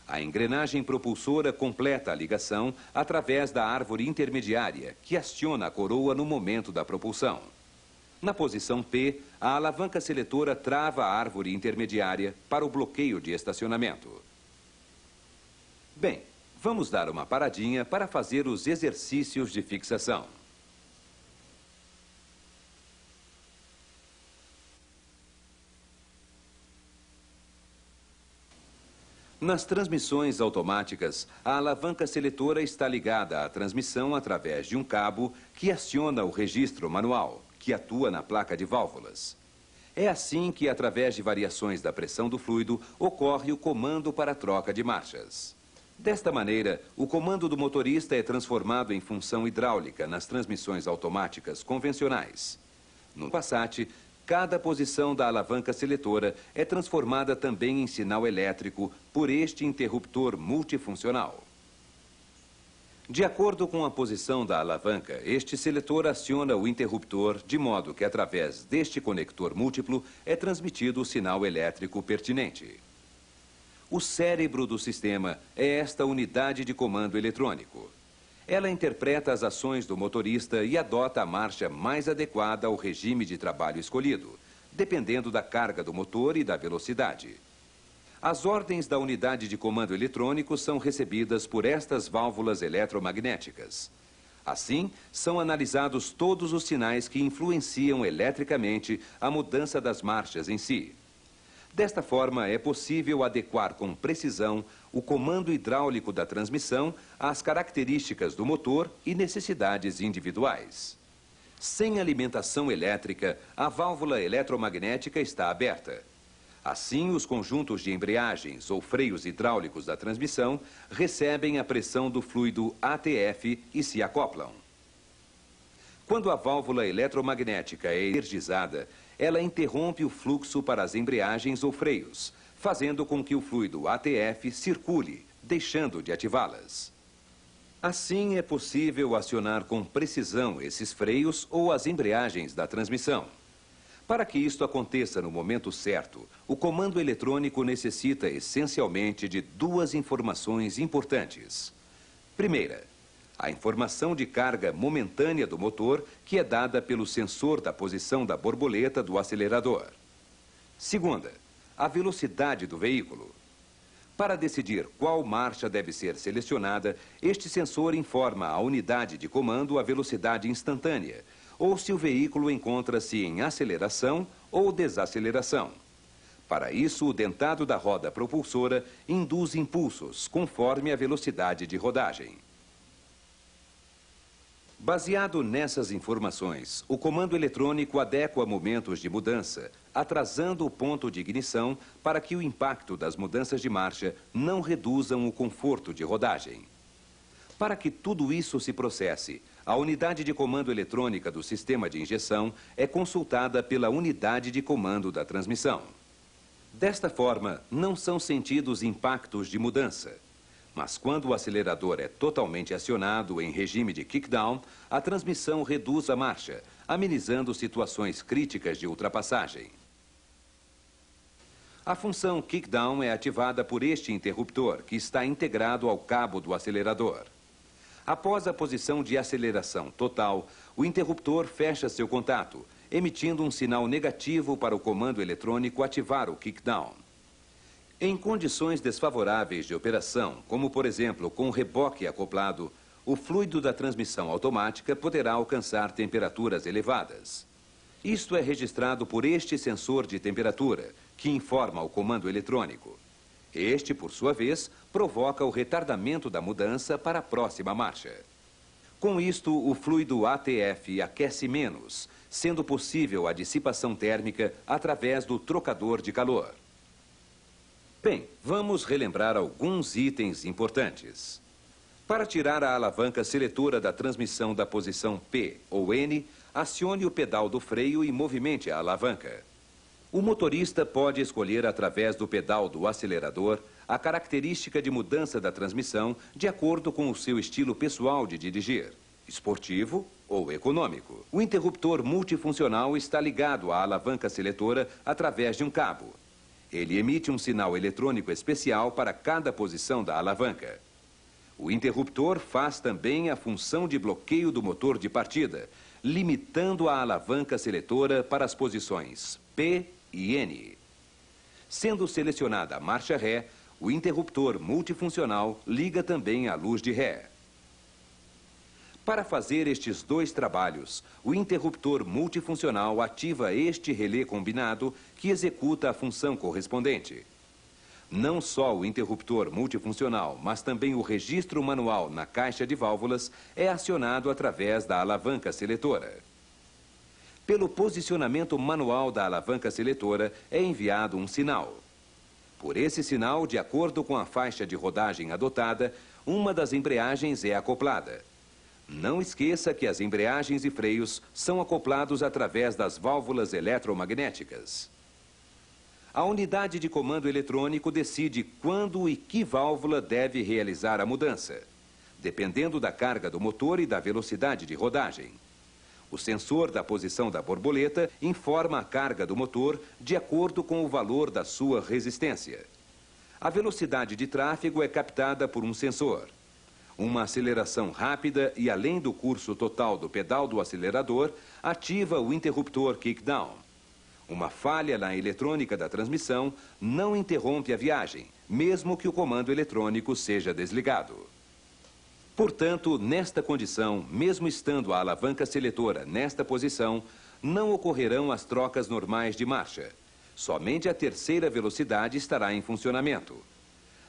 A engrenagem propulsora completa a ligação através da árvore intermediária, que aciona a coroa no momento da propulsão. Na posição P, a alavanca seletora trava a árvore intermediária para o bloqueio de estacionamento. Bem, vamos dar uma paradinha para fazer os exercícios de fixação. Nas transmissões automáticas, a alavanca seletora está ligada à transmissão através de um cabo que aciona o registro manual, que atua na placa de válvulas. É assim que, através de variações da pressão do fluido, ocorre o comando para a troca de marchas. Desta maneira, o comando do motorista é transformado em função hidráulica nas transmissões automáticas convencionais. No Passat, cada posição da alavanca seletora é transformada também em sinal elétrico por este interruptor multifuncional. De acordo com a posição da alavanca, este seletor aciona o interruptor de modo que, através deste conector múltiplo, é transmitido o sinal elétrico pertinente. O cérebro do sistema é esta unidade de comando eletrônico. Ela interpreta as ações do motorista e adota a marcha mais adequada ao regime de trabalho escolhido, dependendo da carga do motor e da velocidade. As ordens da unidade de comando eletrônico são recebidas por estas válvulas eletromagnéticas. Assim, são analisados todos os sinais que influenciam eletricamente a mudança das marchas em si. Desta forma, é possível adequar com precisão o comando hidráulico da transmissão às características do motor e necessidades individuais. Sem alimentação elétrica, a válvula eletromagnética está aberta. Assim, os conjuntos de embreagens ou freios hidráulicos da transmissão recebem a pressão do fluido ATF e se acoplam. Quando a válvula eletromagnética é energizada, ela interrompe o fluxo para as embreagens ou freios, fazendo com que o fluido ATF circule, deixando de ativá-las. Assim, é possível acionar com precisão esses freios ou as embreagens da transmissão. Para que isto aconteça no momento certo, o comando eletrônico necessita essencialmente de 2 informações importantes. Primeira, a informação de carga momentânea do motor, que é dada pelo sensor da posição da borboleta do acelerador. Segunda, a velocidade do veículo. Para decidir qual marcha deve ser selecionada, este sensor informa a unidade de comando a velocidade instantânea, ou se o veículo encontra-se em aceleração ou desaceleração. Para isso, o dentado da roda propulsora induz impulsos conforme a velocidade de rodagem. Baseado nessas informações, o comando eletrônico adequa momentos de mudança, atrasando o ponto de ignição para que o impacto das mudanças de marcha não reduzam o conforto de rodagem. Para que tudo isso se processe, a unidade de comando eletrônica do sistema de injeção é consultada pela unidade de comando da transmissão. Desta forma, não são sentidos impactos de mudança. Mas quando o acelerador é totalmente acionado em regime de kickdown, a transmissão reduz a marcha, amenizando situações críticas de ultrapassagem. A função kickdown é ativada por este interruptor, que está integrado ao cabo do acelerador. Após a posição de aceleração total, o interruptor fecha seu contato, emitindo um sinal negativo para o comando eletrônico ativar o kickdown. Em condições desfavoráveis de operação, como por exemplo com reboque acoplado, o fluido da transmissão automática poderá alcançar temperaturas elevadas. Isto é registrado por este sensor de temperatura, que informa o comando eletrônico. Este, por sua vez, provoca o retardamento da mudança para a próxima marcha. Com isto, o fluido ATF aquece menos, sendo possível a dissipação térmica através do trocador de calor. Bem, vamos relembrar alguns itens importantes. Para tirar a alavanca seletora da transmissão da posição P ou N, acione o pedal do freio e movimente a alavanca. O motorista pode escolher através do pedal do acelerador a característica de mudança da transmissão de acordo com o seu estilo pessoal de dirigir. esportivo ou econômico. O interruptor multifuncional está ligado à alavanca seletora através de um cabo. Ele emite um sinal eletrônico especial para cada posição da alavanca. O interruptor faz também a função de bloqueio do motor de partida, limitando a alavanca seletora para as posições P e N. Sendo selecionada a marcha ré, o interruptor multifuncional liga também a luz de ré. Para fazer estes dois trabalhos, o interruptor multifuncional ativa este relé combinado que executa a função correspondente. Não só o interruptor multifuncional, mas também o registro manual na caixa de válvulas é acionado através da alavanca seletora. Pelo posicionamento manual da alavanca seletora é enviado um sinal. Por esse sinal, de acordo com a faixa de rodagem adotada, uma das embreagens é acoplada. Não esqueça que as embreagens e freios são acoplados através das válvulas eletromagnéticas. A unidade de comando eletrônico decide quando e que válvula deve realizar a mudança, dependendo da carga do motor e da velocidade de rodagem. O sensor da posição da borboleta informa a carga do motor de acordo com o valor da sua resistência. A velocidade de tráfego é captada por um sensor. Uma aceleração rápida e além do curso total do pedal do acelerador ativa o interruptor kickdown. Uma falha na eletrônica da transmissão não interrompe a viagem, mesmo que o comando eletrônico seja desligado. Portanto, nesta condição, mesmo estando a alavanca seletora nesta posição, não ocorrerão as trocas normais de marcha. Somente a terceira velocidade estará em funcionamento.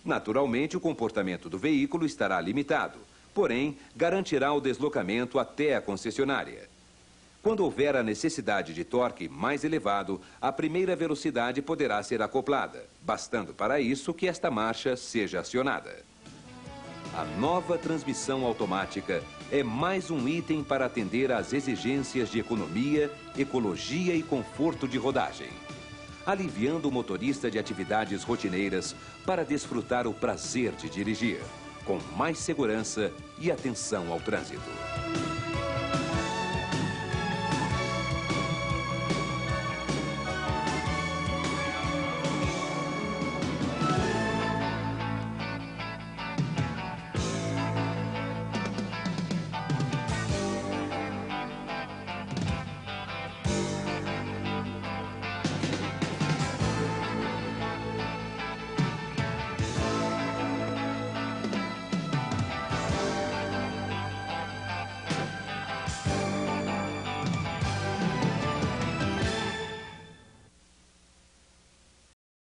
Naturalmente, o comportamento do veículo estará limitado, porém, garantirá o deslocamento até a concessionária. Quando houver a necessidade de torque mais elevado, a primeira velocidade poderá ser acoplada, bastando para isso que esta marcha seja acionada. A nova transmissão automática é mais um item para atender às exigências de economia, ecologia e conforto de rodagem, aliviando o motorista de atividades rotineiras para desfrutar o prazer de dirigir, com mais segurança e atenção ao trânsito.